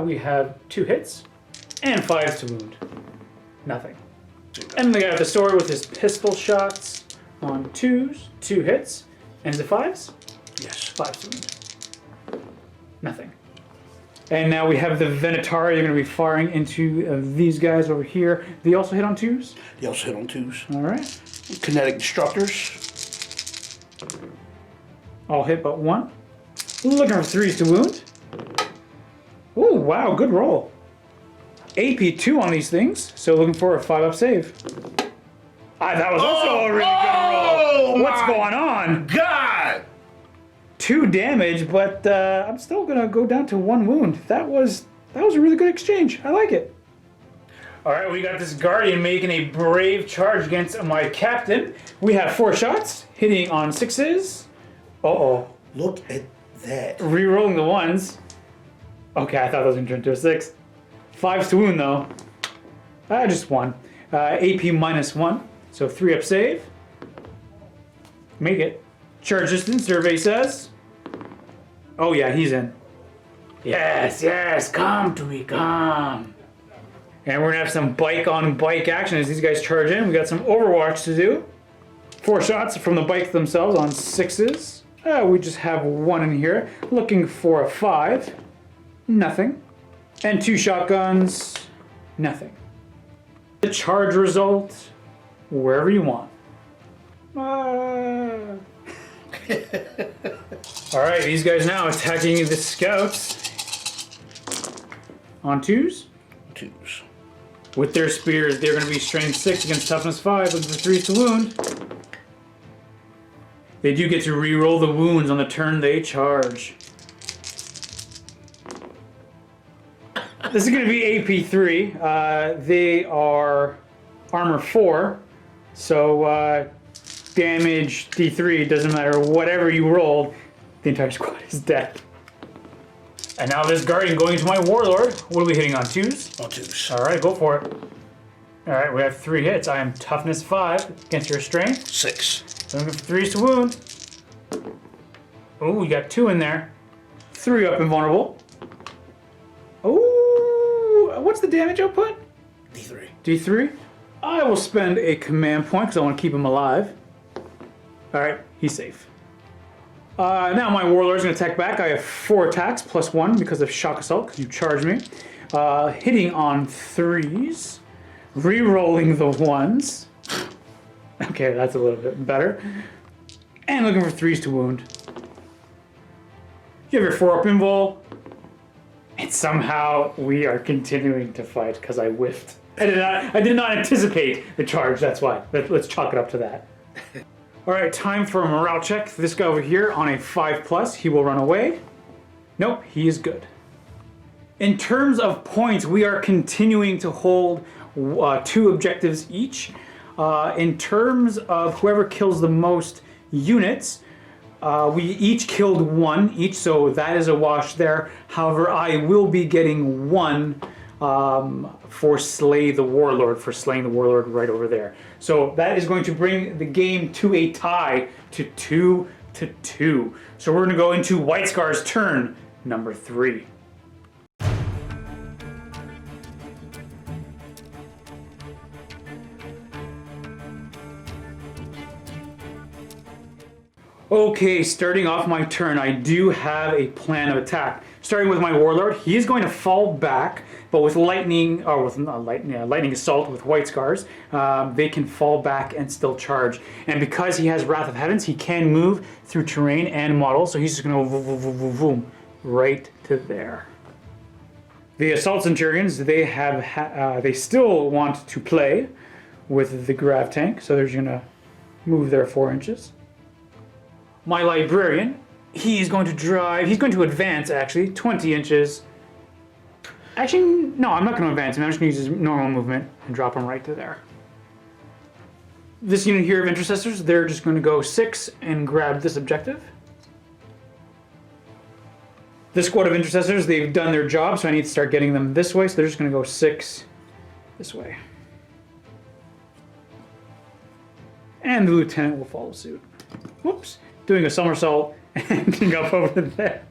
We have 2 hits. And 5s to wound. Nothing. And the guy with the sword with his pistol shots on 2s. 2 hits. And is it 5s? Yes. 5s to wound. Nothing. And now we have the Venatari. They're going to be firing into these guys over here. They also hit on 2s? They also hit on 2s. All right. Kinetic Destructors. All hit but 1. Looking for 3s to wound. Oh, wow, good roll. AP 2 on these things, so looking for a 5 up save. That was also a really good roll. What's going on? God! 2 damage, but I'm still gonna go down to 1 wound. That was a really good exchange. I like it. All right, we got this Guardian making a brave charge against my captain. We have 4 shots, hitting on 6s. Uh-oh. Look at that. Rerolling the 1s. Okay, I thought that was gonna turn into a 6. 5s to wound though. Just 1. AP minus 1, so 3 up save. Make it. Charge distance, survey says. Oh yeah, he's in. Yes, yes, come to me, come. And we're gonna have some bike-on-bike action as these guys charge in. We got some Overwatch to do. 4 shots from the bike themselves on 6s. We just have 1 in here. Looking for a 5. Nothing. And 2 shotguns. Nothing. The charge result, wherever you want. Alright, these guys now attacking the scouts. On 2s? 2s. With their spears, they're going to be strength 6 against toughness 5 with the 3s to wound. They do get to re-roll the wounds on the turn they charge. This is going to be AP 3. They are armor 4. So damage D3, doesn't matter whatever you rolled, the entire squad is dead. And now this Guardian going to my Warlord. What are we hitting on? 2s? On 2s. Alright, go for it. Alright, we have 3 hits. I am toughness 5 against your strength. 6. Looking for 3s to wound. Oh, we got 2 in there. 3 up invulnerable. Oh, what's the damage output? D3. D3. I will spend a command point because I want to keep him alive. Alright, he's safe. Now my Warlord's going to attack back. I have 4 attacks plus 1 because of Shock Assault because you charged me. Hitting on 3s. Re-rolling the 1s. Okay, that's a little bit better. And looking for 3s to wound. You have your 4 up invul. And somehow we are continuing to fight because I whiffed. I did not anticipate the charge, that's why. Let's chalk it up to that. Alright, time for a morale check. This guy over here on a 5+, he will run away. Nope, he is good. In terms of points, we are continuing to hold 2 objectives each. In terms of whoever kills the most units, we each killed 1 each, so that is a wash there. However, I will be getting 1 for Slay the Warlord, for slaying the Warlord right over there. So that is going to bring the game to a tie to 2-2. So we're going to go into White Scar's turn, number 3. Okay, starting off my turn, I do have a plan of attack. Starting with my Warlord, he is going to fall back but with lightning, or with lightning assault with white scars, they can fall back and still charge. And because he has Wrath of Heavens, he can move through terrain and models, so he's just going to go vroom, vroom, vroom, vroom, right to there. The Assault Centurions, they still want to play with the Grav Tank, so they're just going to move there 4 inches. My Librarian, he's going to advance actually 20 inches. Actually, no, I'm not going to advance him. I'm just going to use his normal movement and drop him right to there. This unit here of Intercessors, they're just going to go 6 and grab this objective. This squad of Intercessors, they've done their job, so I need to start getting them this way, so they're just going to go 6 this way. And the Lieutenant will follow suit. Whoops. Doing a somersault and ending up over there.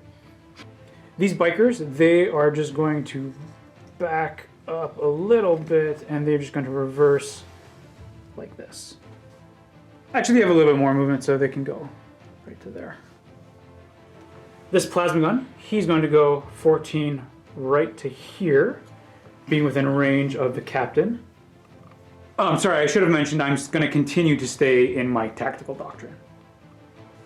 These bikers, they are just going to back up a little bit, and they're just going to reverse like this. Actually, they have a little bit more movement, so they can go right to there. This plasma gun, he's going to go 14 right to here, being within range of the captain. Oh, I'm sorry, I should have mentioned I'm going to continue to stay in my tactical doctrine.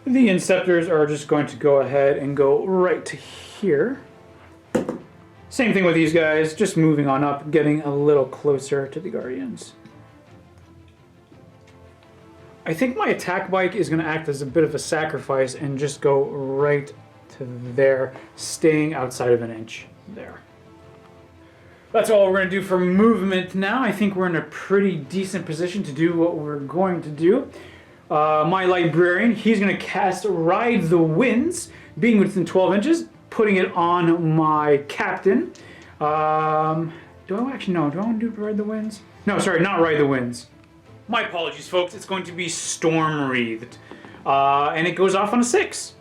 The Inceptors are just going to go ahead and go right to here. Same thing with these guys, just moving on up, getting a little closer to the Guardians. I think my attack bike is going to act as a bit of a sacrifice and just go right to there, staying outside of an inch there. That's all we're going to do for movement now. I think we're in a pretty decent position to do what we're going to do. My Librarian, he's going to cast Ride the Winds, being within 12 inches, putting it on my Captain. Do I actually know? Do I want to do Ride the Winds? No, sorry, not Ride the Winds. My apologies, folks. It's going to be Storm Wreathed. And it goes off on a 6.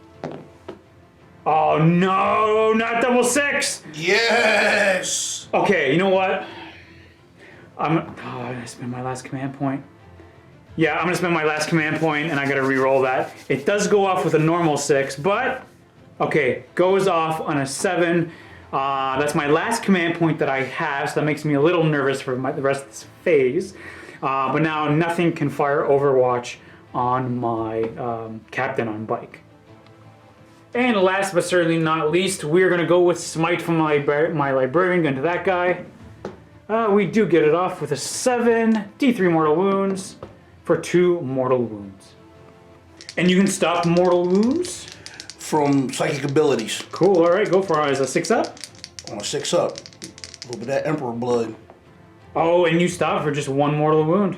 Oh no, not double 6! Yes! Okay, you know what? I'm gonna spend my last command point. Yeah, I'm gonna spend my last command point and I gotta re-roll that. It does go off with a normal 6, but okay, goes off on a 7. That's my last command point that I have, so that makes me a little nervous for the rest of this phase. But now nothing can fire Overwatch on my captain on bike. And last but certainly not least, we're going to go with Smite from my Librarian, going to that guy. We do get it off with a 7, D3 mortal wounds for 2 mortal wounds. And you can stop mortal wounds? From psychic abilities. Cool, alright, go for it. Is a 6 up? On a 6 up. A little bit of that Emperor blood. Oh, and you stop for just 1 mortal wound.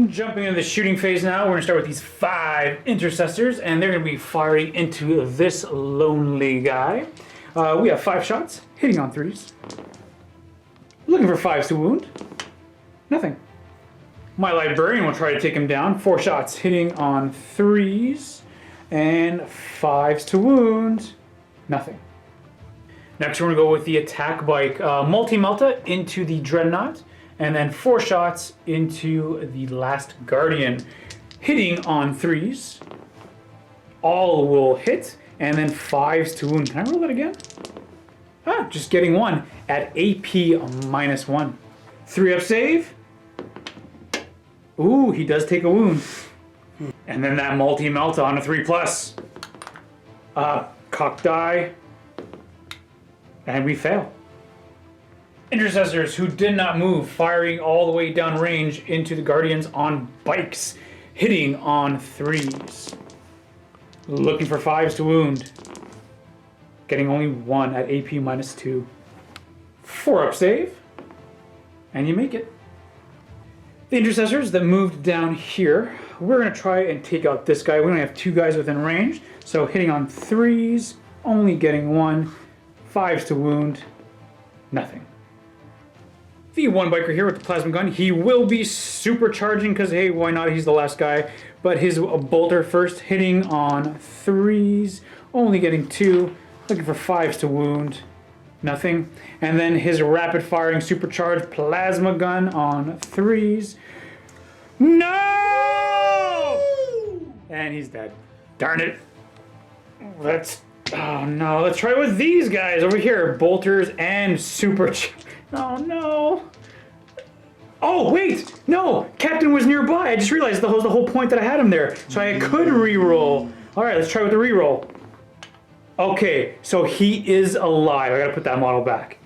Jumping into the shooting phase now, we're going to start with these 5 Intercessors, and they're going to be firing into this lonely guy. We have 5 shots, hitting on 3s. Looking for 5s to wound. Nothing. My Librarian will try to take him down. 4 shots, hitting on 3s, and 5s to wound. Nothing. Next, we're going to go with the attack bike. Multi-Melta into the Dreadnought. And then 4 shots into the last Guardian, hitting on 3s. All will hit, and then 5s to wound. Can I roll that again? Just getting 1 at AP -1. 3 up save. Ooh, he does take a wound. And then that multi-Melta on a 3+. Cock die. And we fail. Intercessors who did not move, firing all the way down range into the Guardians on bikes, hitting on 3s. Looking for 5s to wound. Getting only 1 at AP -2. 4 up save. And you make it. The Intercessors that moved down here, we're going to try and take out this guy. We only have 2 guys within range, so hitting on 3s, only getting 1. 5s to wound. Nothing. The 1 biker here with the plasma gun, he will be supercharging because, hey, why not? He's the last guy. But his bolter first, hitting on 3s, only getting 2, looking for 5s to wound. Nothing. And then his rapid firing supercharged plasma gun on 3s. No! And he's dead. Darn it. Let's Oh no, let's try with these guys over here. Bolters and super... Oh no. Oh, wait! No! Captain was nearby. I just realized that was the whole point that I had him there. So I could reroll. Alright, let's try with the reroll. Okay, so he is alive. I gotta put that model back.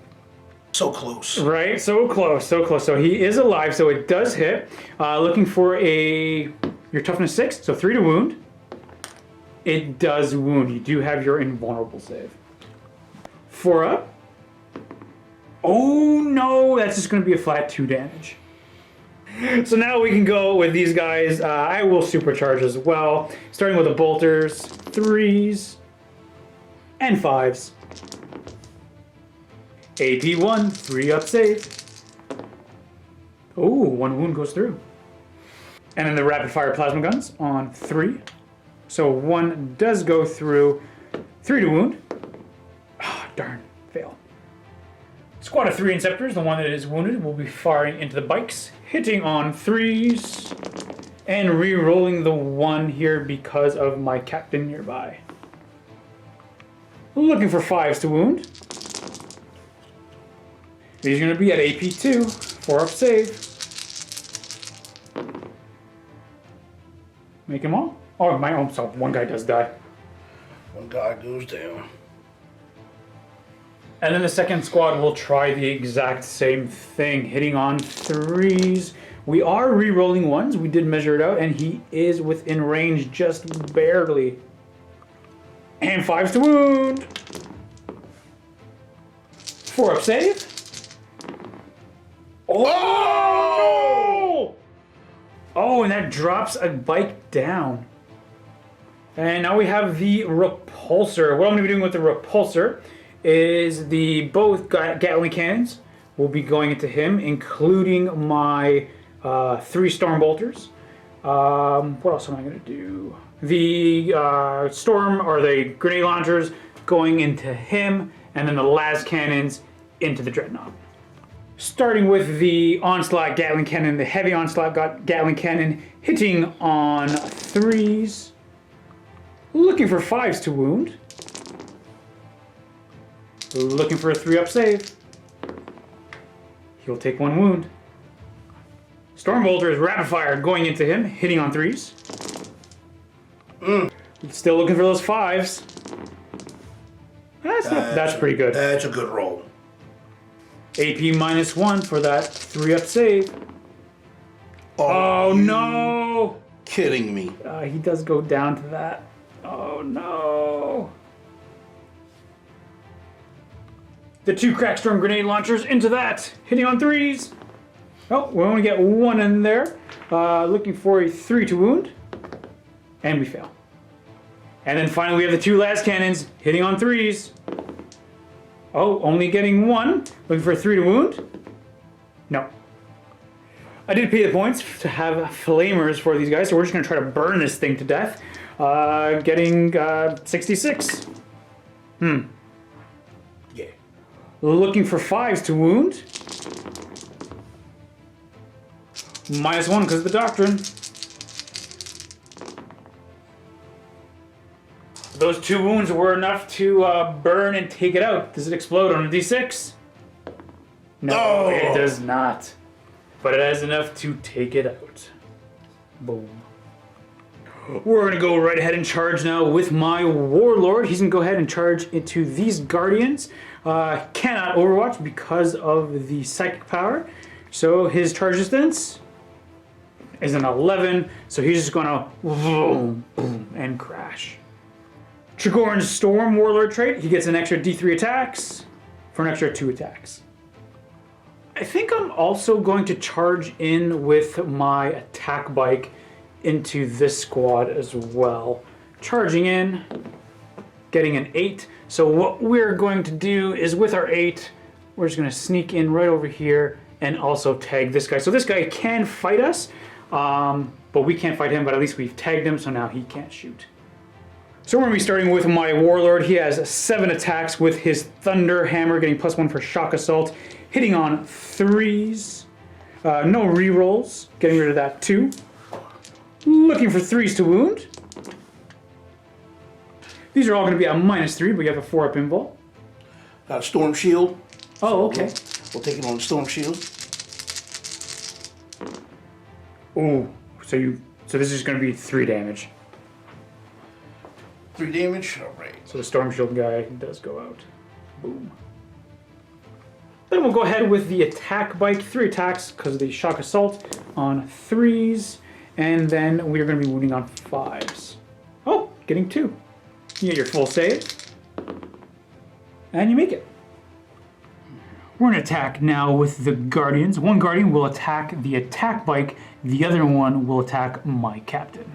So close. Right? So close, so close. So he is alive, so it does hit. Looking for your toughness 6, so 3 to wound. It does wound. You do have your invulnerable save. 4 up. Oh no, that's just gonna be a flat 2 damage. So now we can go with these guys. I will supercharge as well. Starting with the bolters, 3s, and 5s. AP 1, 3 up save. Oh, 1 wound goes through. And then the rapid fire plasma guns on 3. So 1 does go through, 3 to wound. Ah, darn, fail. Squad of 3 Inceptors, the one that is wounded, will be firing into the bikes, hitting on 3s, and re-rolling the 1 here because of my captain nearby. Looking for 5s to wound. These are going to be at AP 2, 4 up save. Make them all? Oh, my own self. 1 guy does die. 1 guy goes down. And then the second squad will try the exact same thing, hitting on 3s. We are re-rolling 1s. We did measure it out, and he is within range just barely. And 5s to wound. 4 up save. Oh! Oh, and that drops a bike down. And now we have the repulsor. What I'm going to be doing with the repulsor is both Gatling cannons will be going into him, including my 3 storm bolters. What else am I going to do? The storm or the grenade launchers going into him, and then the las cannons into the dreadnought. Starting with the onslaught Gatling cannon, the heavy onslaught Gatling cannon hitting on 3s, looking for 5s to wound. Looking for a 3 up save. He'll take 1 wound. Stormbolter is rapid fire going into him, hitting on 3s. Still looking for those 5s. That's pretty good. That's a good roll. AP -1 for that 3 up save. Oh no! Kidding me. He does go down to that. Oh no! The 2 Crackstorm grenade launchers into that, hitting on 3s. Oh, we only get 1 in there. Looking for a 3 to wound, and we fail. And then finally we have the 2 las cannons hitting on 3s. Oh, only getting 1. Looking for a 3 to wound. No. I did pay the points to have flamers for these guys, so we're just going to try to burn this thing to death. Getting 66. Yeah. Looking for 5s to wound. -1 because of the doctrine. Those 2 wounds were enough to burn and take it out. Does it explode on a d6? No, it does not. But it has enough to take it out. Boom. We're going to go right ahead and charge now with my Warlord. He's going to go ahead and charge into these Guardians. Cannot Overwatch because of the Psychic power. So his charge distance is an 11. So he's just going to boom, boom, and crash. Trigorin's Storm Warlord trait. He gets an extra D3 attacks for an extra 2 attacks. I think I'm also going to charge in with my attack bike into this squad as well. Charging in, getting an 8. So what we're going to do is with our 8, we're just going to sneak in right over here and also tag this guy. So this guy can fight us, but we can't fight him, but at least we've tagged him, so now he can't shoot. So we're going to be starting with my Warlord. He has 7 attacks with his Thunder Hammer, getting +1 for Shock Assault, hitting on 3s. No rerolls, getting rid of that too. Looking for 3s to wound. These are all going to be a -3, but you have a 4-up invul. Got a storm shield. Oh, okay. We'll take it on the storm shield. Ooh, so this is going to be 3 damage. 3 damage. All right. So the storm shield guy does go out. Boom. Then we'll go ahead with the attack bike. 3 attacks because of the shock assault on 3s, and then we are going to be wounding on 5s. Oh, getting 2. You get your full save, and you make it. We're going to attack now with the Guardians. One Guardian will attack the attack bike. The other one will attack my captain.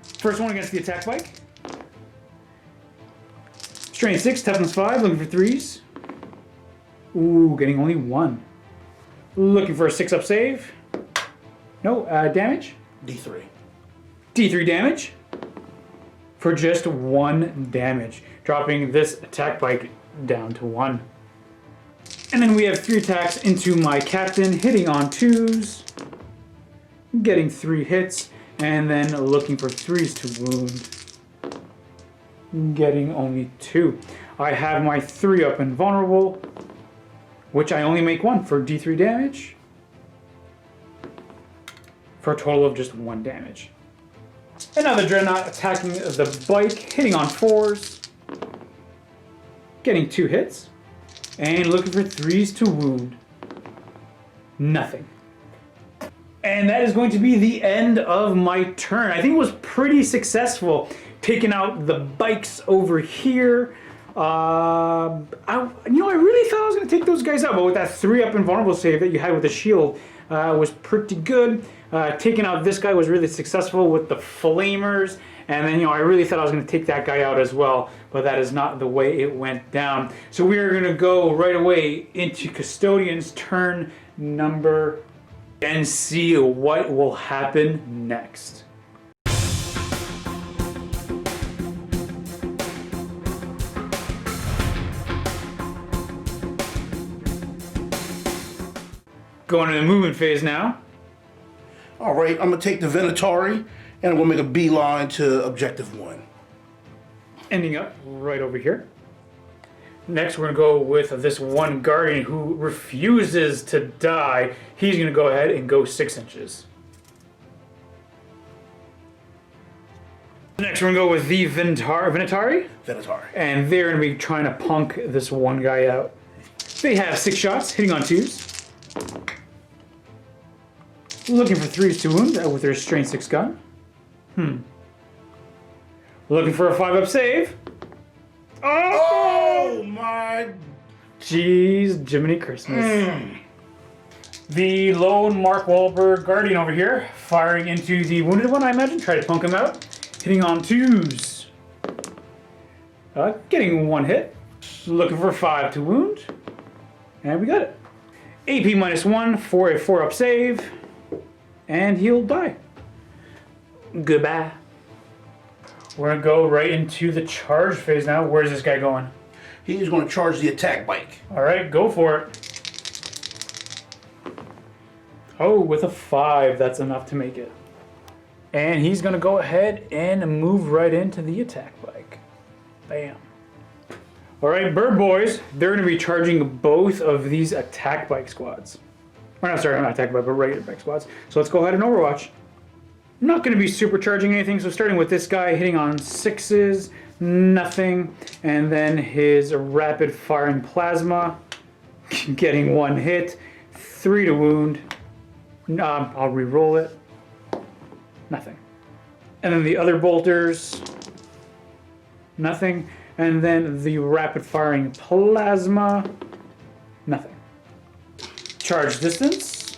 First one against the attack bike. Strength 6, toughness 5, looking for 3s. Ooh, getting only 1. Looking for a 6-up save. No, damage. D3. D3 damage. For just 1 damage. Dropping this attack bike down to 1. And then we have 3 attacks into my captain, hitting on 2s. Getting 3 hits. And then looking for 3s to wound. Getting only 2. I have my 3-up invulnerable, which I only make 1 for D3 damage, for a total of just 1 damage. Another Dreadnought attacking the bike, hitting on 4s, getting 2 hits, and looking for 3s to wound. Nothing. And that is going to be the end of my turn. I think it was pretty successful picking out the bikes over here. I really thought I was going to take those guys out, but with that 3-up invulnerable save that you had with the shield was pretty good. Taking out this guy was really successful with the flamers, and then I really thought I was going to take that guy out as well, but that is not the way it went down. So we are going to go right away into Custodians turn number and see what will happen next. Going to the movement phase now. All right, I'm going to take the Venatari, and we'll make a beeline to objective 1. Ending up right over here. Next, we're going to go with this one Guardian who refuses to die. He's going to go ahead and go 6 inches. Next, we're going to go with the Venatari. And they're going to be trying to punk this one guy out. They have 6 shots, hitting on 2s. Looking for 3s to wound with their strength 6 gun. Looking for a 5-up save. Oh my! Jeez, Jiminy Christmas. The lone Mark Wahlberg Guardian over here, firing into the wounded one, I imagine. Try to punk him out. Hitting on 2s. Getting 1 hit. Looking for 5 to wound. And we got it. AP -1 for a 4-up save. And he'll die. Goodbye. We're going to go right into the charge phase now. Where's this guy going? He's going to charge the attack bike. All right, go for it. Oh, with a 5, that's enough to make it. And he's going to go ahead and move right into the attack bike. Bam. All right, Bird Boys, they're going to be charging both of these attack bike squads. Or not, sorry, not attack bike, but regular bike squads. So let's go ahead and Overwatch. I'm not going to be supercharging anything, so starting with this guy, hitting on 6s, nothing. And then his rapid firing plasma, getting 1 hit, 3 to wound. I'll re-roll it. Nothing. And then the other bolters, nothing. And then the rapid firing plasma, nothing. Charge distance,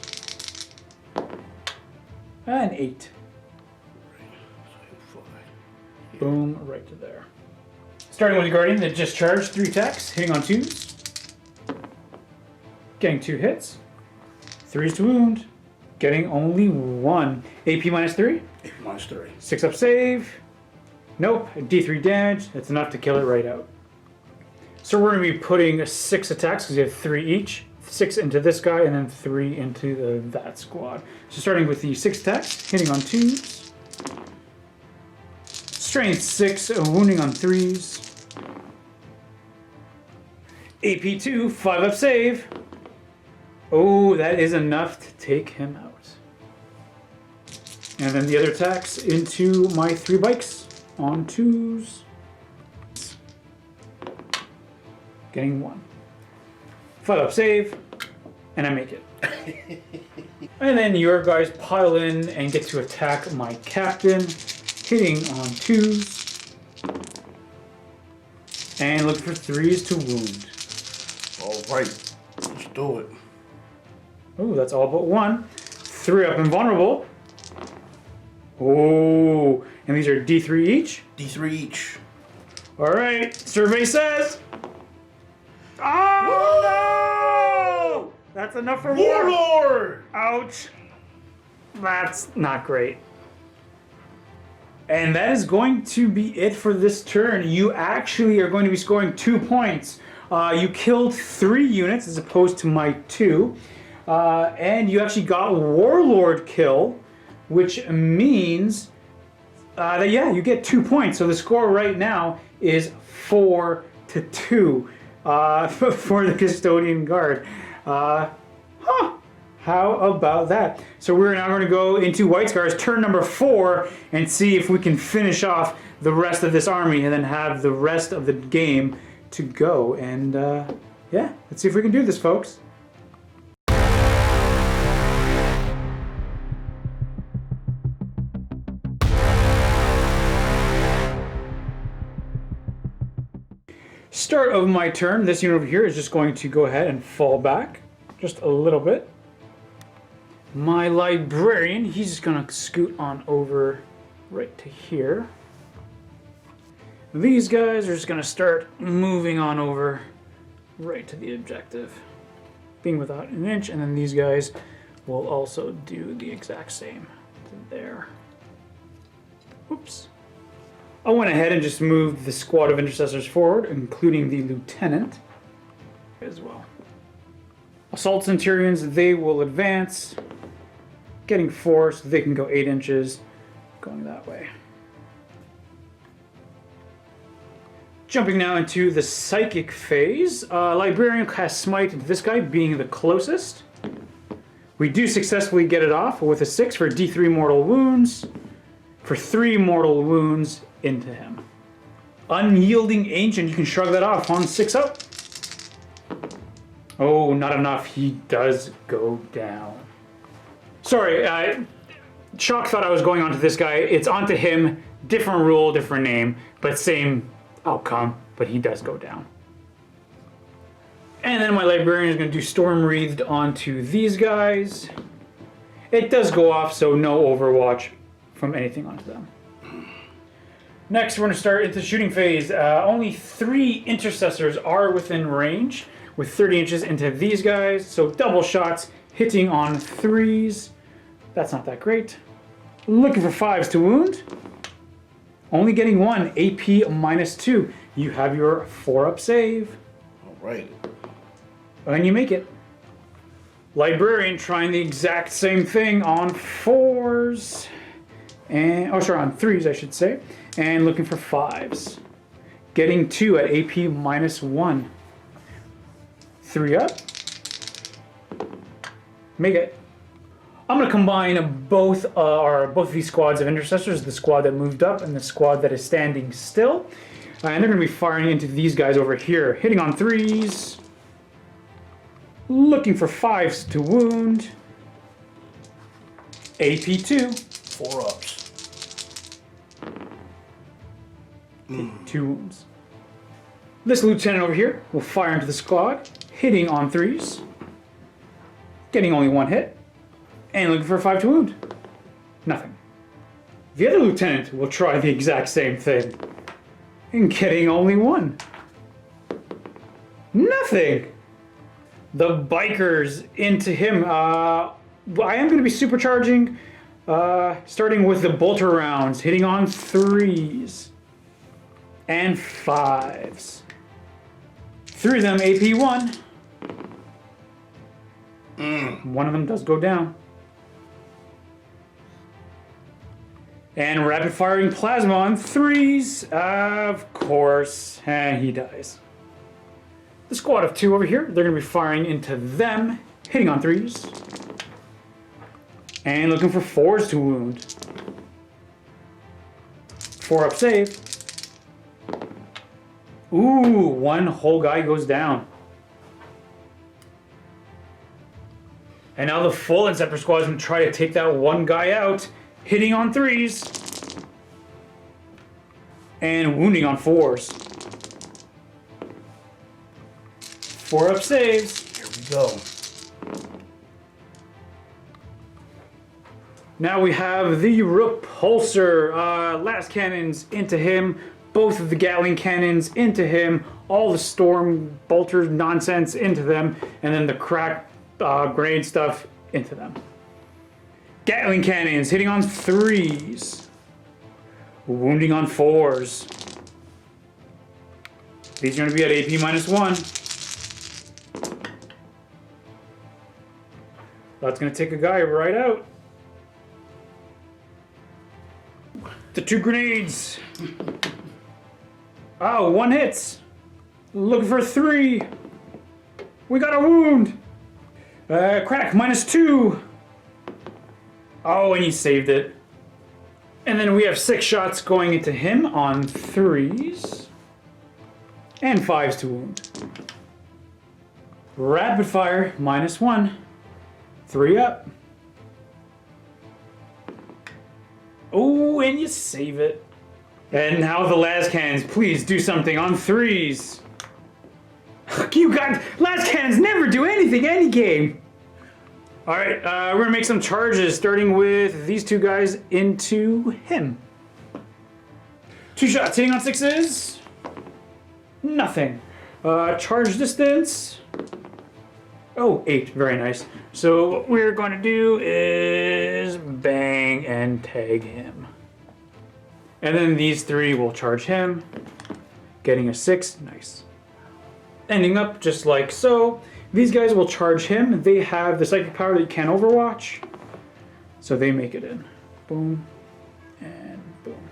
and 8. Boom, right to there. Starting with the Guardian that just charged 3 attacks, hitting on 2s. Getting 2 hits. 3s to wound. Getting only 1. AP -3. AP -3. 6-up save. Nope, D3 damage. That's enough to kill it right out. So we're going to be putting 6 attacks, because you have 3 each. 6 into this guy, and then 3 into that squad. So starting with the 6 attacks, hitting on 2s. Strength 6, wounding on 3s. AP 2, 5 up save. Oh, that is enough to take him out. And then the other attacks into my 3 bikes on 2s. Getting 1. 5 up save, and I make it. And then your guys pile in and get to attack my captain, hitting on 2s. And look for 3s to wound. Alright, let's do it. Oh, that's all but 1. 3 up invulnerable. Oh, and these are D3 each? D3 each. Alright, survey says. Oh no! That's enough for Warlord! Ouch. That's not great. And that is going to be it for this turn. You actually are going to be scoring 2 points. You killed 3 units as opposed to my 2. And you actually got Warlord kill, which means that, yeah, you get 2 points. So the score right now is 4-2 for the Custodian Guard. How about that? So we're now going to go into White Scars turn number 4 and see if we can finish off the rest of this army and then have the rest of the game to go. And yeah, let's see if we can do this, folks. Start of my turn, this unit over here is just going to go ahead and fall back just a little bit. My librarian, he's just going to scoot on over right to here. These guys are just going to start moving on over right to the objective, being without an inch, and then these guys will also do the exact same to there. Oops. I went ahead and just moved the squad of intercessors forward, including the lieutenant as well. Assault Centurions, they will advance, getting 4 so they can go 8 inches, going that way. Jumping now into the psychic phase. Librarian has Smite into this guy, being the closest. We do successfully get it off with a 6 for D3 mortal wounds, for 3 mortal wounds into him. Unyielding Ancient, you can shrug that off on 6 up. Oh, not enough. He does go down. Sorry, Shock thought I was going on to this guy. It's onto him. Different rule, different name, but same outcome. But he does go down. And then my Librarian is going to do Storm Wreathed onto these guys. It does go off, so no Overwatch from anything onto them. Next, we're going to start into the shooting phase. Only 3 intercessors are within range with 30 inches into these guys. So double shots, hitting on 3s. That's not that great. Looking for 5s to wound. Only getting 1, AP -2. You have your 4-up save. All right. And you make it. Librarian trying the exact same thing on 4s. And, oh, sorry, on 3s, I should say. And looking for 5s. Getting 2 at AP -1. 3 up. Make it. I'm going to combine both of these squads of intercessors, the squad that moved up and the squad that is standing still. And they're going to be firing into these guys over here. Hitting on 3s. Looking for 5s to wound. AP2. 4-ups. 2 wounds. This lieutenant over here will fire into the squad, hitting on 3s, getting only 1 hit, and looking for a 5 to wound. Nothing. The other lieutenant will try the exact same thing, and getting only 1. Nothing. The bikers into him. I am going to be supercharging, starting with the bolter rounds, hitting on 3s. And 5s. 3 of them AP1. One of them does go down. And rapid firing plasma on 3s, of course, and he dies. The squad of 2 over here, they're going to be firing into them, hitting on 3s. And looking for 4s to wound. 4 up save. Ooh, one whole guy goes down. And now the full Inceptor squad is going to try to take that one guy out, hitting on 3s. And wounding on 4s. 4 up saves. Here we go. Now we have the repulsor. Last cannons into him. Both of the Gatling cannons into him. All the storm bolter nonsense into them. And then the crack grenade stuff into them. Gatling cannons hitting on 3s. Wounding on 4s. These are going to be at AP -1. That's going to take a guy right out. The 2 grenades. Oh, 1 hits. Looking for 3. We got a wound. Crack, -2. Oh, and he saved it. And then we have 6 shots going into him on 3s. And 5s to wound. Rapid fire, -1. 3 up. Oh, and you save it. And now the las cannons, please do something on 3s. You got las cannons never do anything any game. All right, we're gonna make some charges, starting with these 2 guys into him. 2 shots hitting on 6s. Nothing. Charge distance. Oh, 8. Very nice. So what we're going to do is bang and tag him. And then these 3 will charge him. Getting a 6. Nice. Ending up just like so. These guys will charge him. They have the psychic power that you can't overwatch. So they make it in. Boom. And boom.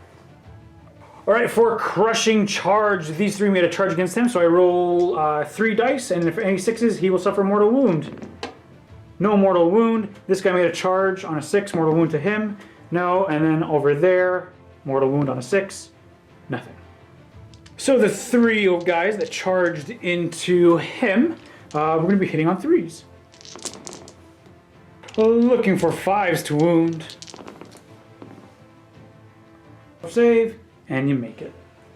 Alright, for crushing charge, these 3 made a charge against him. So I roll 3 dice, and if any 6s, he will suffer mortal wound. No mortal wound. This guy made a charge on a 6, mortal wound to him. No, and then over there, mortal wound on a 6. Nothing. So the 3 guys that charged into him, we're going to be hitting on 3s. Looking for 5s to wound. Save, and you make it.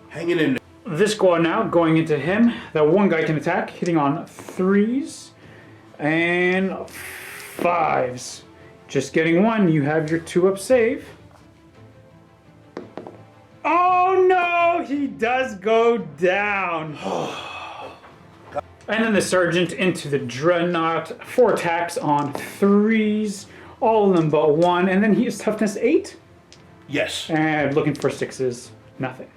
Hanging in there. This squad now going into him. That one guy can attack, hitting on 3s and 5s. Just getting 1, you have your 2 up save. Oh no, he does go down. And then the sergeant into the dreadnought. 4 attacks on 3s, all of them but 1, and then he is toughness 8. Yes. And looking for 6s, nothing.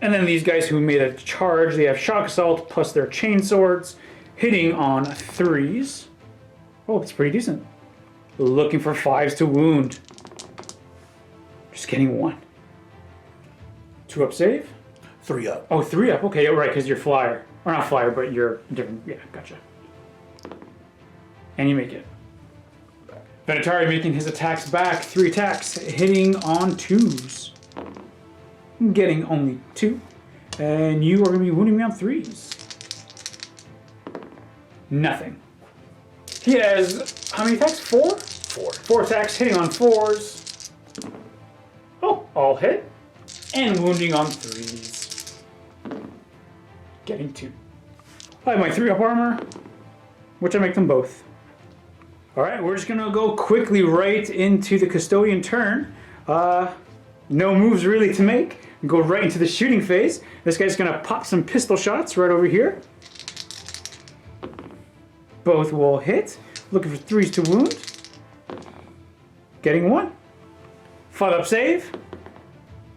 And then these guys who made a charge, they have shock assault plus their chain swords, hitting on 3s. Oh, it's pretty decent. Looking for 5s to wound. Just getting 1. 2 up save. 3 up. Oh, 3 up. Okay, right, because you're flyer. Or not flyer, but you're different. Yeah, gotcha. And you make it. Venatari making his attacks back. 3 attacks, hitting on 2s. Getting only 2. And you are going to be wounding me on 3s. Nothing. He has, how many attacks? 4? 4. 4 attacks, hitting on 4s. Oh, all hit. And wounding on 3s. Getting 2. I have my 3 up armor, which I make them both. Alright, we're just going to go quickly right into the Custodian turn. No moves really to make. Go right into the shooting phase. This guy's going to pop some pistol shots right over here. Both will hit. Looking for 3s to wound. Getting 1. 5 up save.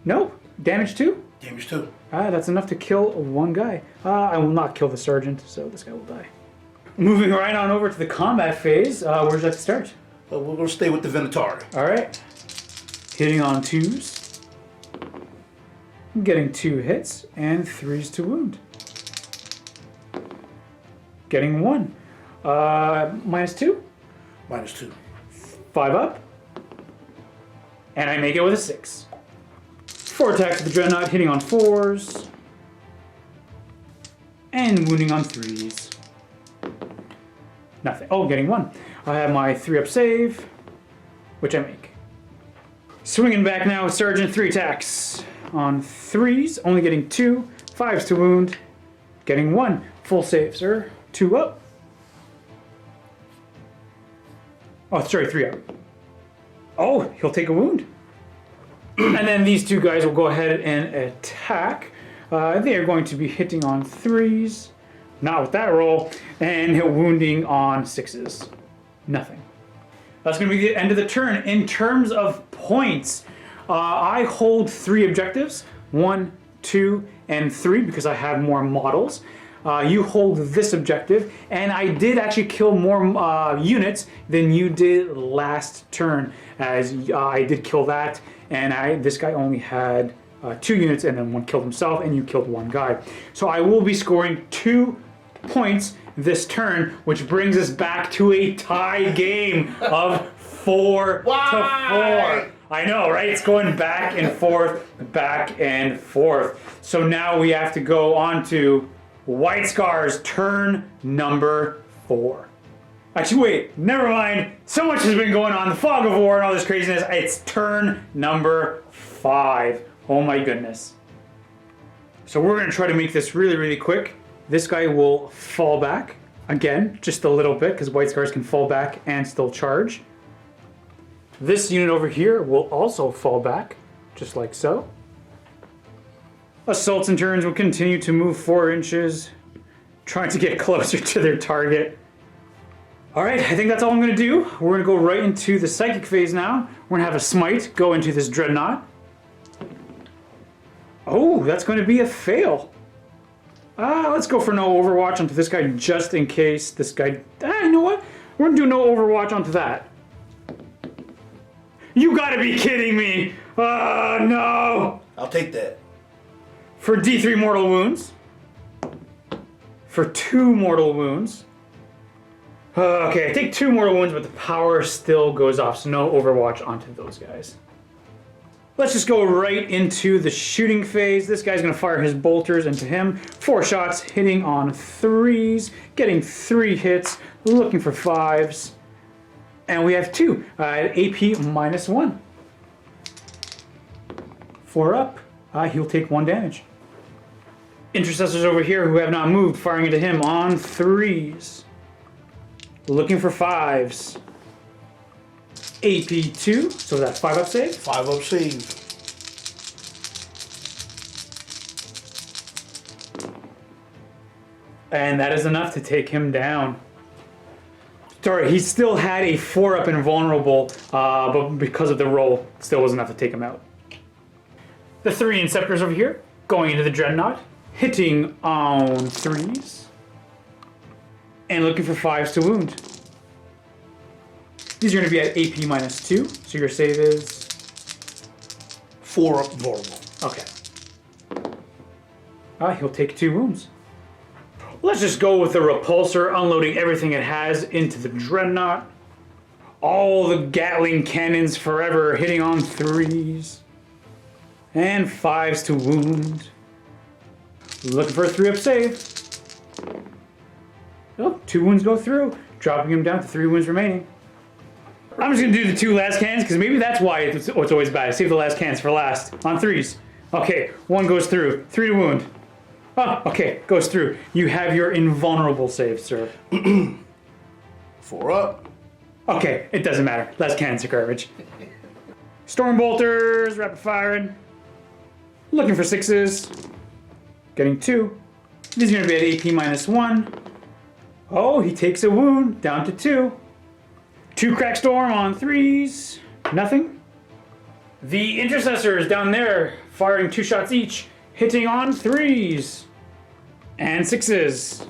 Nope. Damage 2. Damage 2. That's enough to kill 1 guy. I will not kill the sergeant, so this guy will die. Moving right on over to the combat phase. Where does that start? We're going to stay with the Venatari. All right. hitting on 2s. Getting 2 hits and 3s to wound. Getting 1. -2. -2. 5 up. And I make it with a 6. 4 attacks with the Dreadnought, hitting on 4s. And wounding on 3s. Nothing. Oh, getting 1. I have my 3-up save, which I make. Swinging back now with Sergeant, 3 attacks. On 3s, only getting 2. 5s to wound. Getting 1. Full save, sir. 2 up. Oh, sorry, 3 up. Oh, he'll take a wound. And then these 2 guys will go ahead and attack. They are going to be hitting on 3s. Not with that roll. And wounding on 6s. Nothing. That's going to be the end of the turn. In terms of points, I hold 3 objectives. 1, 2, and 3 because I have more models. You hold this objective, and I did actually kill more units than you did last turn, as I did kill that, and this guy only had 2 units, and then 1 killed himself, and you killed 1 guy. So I will be scoring 2 points this turn, which brings us back to a tie game of 4 to 4. I know, right? It's going back and forth, back and forth. So now we have to go on to White Scars, turn number 4. Actually, wait, never mind. So much has been going on, the fog of war and all this craziness. It's turn number 5. Oh my goodness. So we're going to try to make this really, really quick. This guy will fall back. Again, just a little bit, because White Scars can fall back and still charge. This unit over here will also fall back, just like so. Assaults and turns will continue to move 4 inches, trying to get closer to their target. Alright, I think that's all I'm going to do. We're going to go right into the psychic phase now. We're going to have a smite go into this dreadnought. Oh, that's going to be a fail. Let's go for no overwatch onto this guy just in case this guy... you know what? We're going to do no overwatch onto that. You gotta be kidding me! No! I'll take that. For D3 mortal wounds. For 2 mortal wounds. Okay, I take 2 mortal wounds, but the power still goes off, so no overwatch onto those guys. Let's just go right into the shooting phase. This guy's gonna fire his bolters into him. 4 shots, hitting on 3s, getting 3 hits, looking for 5s. And we have 2 at AP -1. 4 up, he'll take 1 damage. Intercessors over here who have not moved, firing into him on 3s. Looking for 5s. AP 2, so that's 5-up save. 5-up save. And that is enough to take him down. Sorry, he still had a 4-up invulnerable, but because of the roll, it still wasn't enough to take him out. The 3 Inceptors over here, going into the Dreadnought, hitting on 3s, and looking for 5s to wound. These are going to be at AP -2, so your save is... 4 up vulnerable. Okay. He'll take 2 wounds. Let's just go with the repulsor, unloading everything it has into the Dreadnought. All the Gatling cannons forever, hitting on 3s. And 5s to wound. Looking for a 3-up save. Oh, 2 wounds go through, dropping him down to 3 wounds remaining. I'm just going to do the 2 last cannons, because maybe that's why it's always bad. I save the last cannons for last. On 3s. Okay, 1 goes through. 3 to wound. Oh, okay, goes through. You have your invulnerable save, sir. 4 up. Okay, it doesn't matter. Last cannons are garbage. Storm bolters, rapid firing. Looking for 6s. Getting 2. These are going to be at AP -1. Oh, he takes a wound, down to 2. 2 crack storm on 3s. Nothing. The intercessors down there, firing 2 shots each, hitting on 3s. And 6s.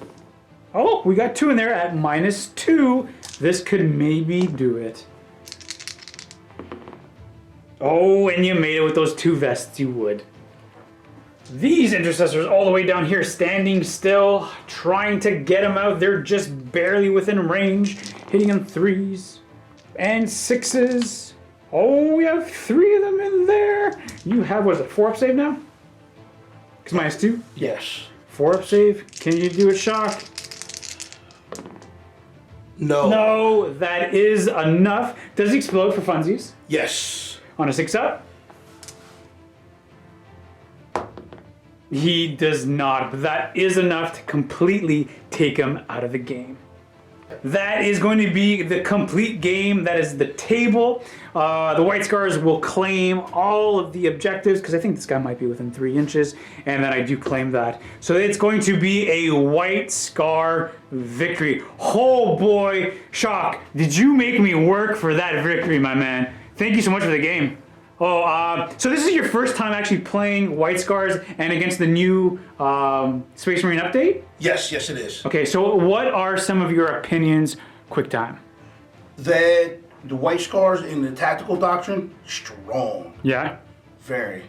Oh, we got 2 in there at -2. This could maybe do it. Oh, and you made it with those 2 vests, you would. These intercessors all the way down here standing still, trying to get them out. They're just barely within range, hitting in 3s and 6s. Oh, we have 3 of them in there. You have, what is it, 4 up save now? Because -2? Yes. 4 up save. Can you do a shock? No. No, that is enough. Does he explode for funsies? Yes. On a 6 up? He does not, but that is enough to completely take him out of the game. That is going to be the complete game. That is the table. The White Scars will claim all of the objectives, because I think this guy might be within 3 inches, and then I do claim that. So it's going to be a White Scar victory. Oh boy, Shock, did you make me work for that victory, my man? Thank you so much for the game. Oh, so this is your first time actually playing White Scars and against the new Space Marine update? Yes, yes it is. Okay, so what are some of your opinions, quick time? That the White Scars in the tactical doctrine, strong. Yeah? Very.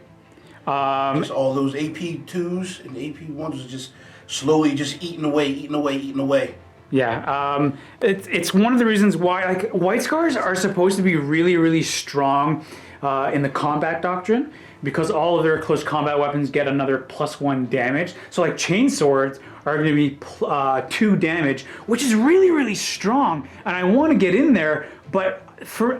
Just all those AP2s and AP1s are just slowly just eating away, eating away, eating away. Yeah, it's one of the reasons why like White Scars are supposed to be really, really strong in the combat doctrine, because all of their close combat weapons get another +1 damage. So like chain swords are going to be 2 damage, which is really, really strong. And I want to get in there, but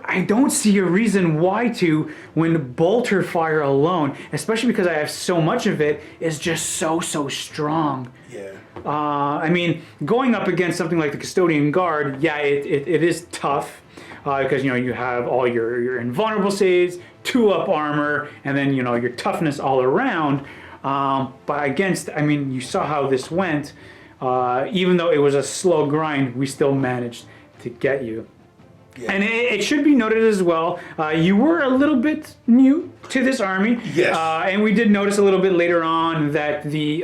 I don't see a reason why to when bolter fire alone, especially because I have so much of it, is just so strong. Yeah. I mean, going up against something like the Custodian Guard, yeah, it is tough. Because, you know, you have all your invulnerable saves, 2-up armor, and then, you know, your toughness all around. But against, I mean, you saw how this went. Even though it was a slow grind, we still managed to get you. Yeah. And it should be noted as well, you were a little bit new to this army. Yes. And we did notice a little bit later on that the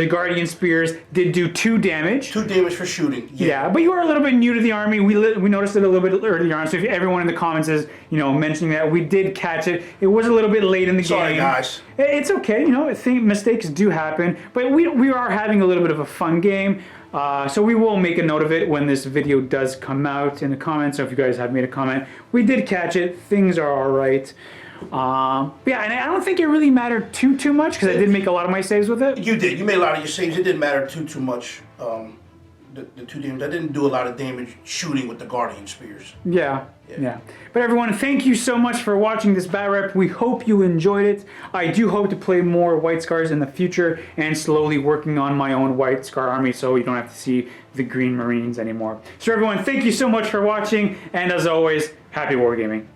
Guardian Spears did do 2 damage. 2 damage for shooting. Yeah, but you are a little bit new to the army. We noticed it a little bit earlier on. So if everyone in the comments is, you know, mentioning that, we did catch it. It was a little bit late in the game. Sorry, guys. It's okay. You know, I think mistakes do happen. But we are having a little bit of a fun game. So we will make a note of it when this video does come out in the comments. So if you guys have made a comment, we did catch it. Things are all right. Yeah, and I don't think it really mattered too much because I did make a lot of my saves with it. You did. You made a lot of your saves. It didn't matter too much. The 2 damage. I didn't do a lot of damage shooting with the Guardian Spears. Yeah. But everyone, thank you so much for watching this bat rep. We hope you enjoyed it. I do hope to play more White Scars in the future and slowly working on my own White Scar army so you don't have to see the Green Marines anymore. So everyone, thank you so much for watching, and as always, happy wargaming.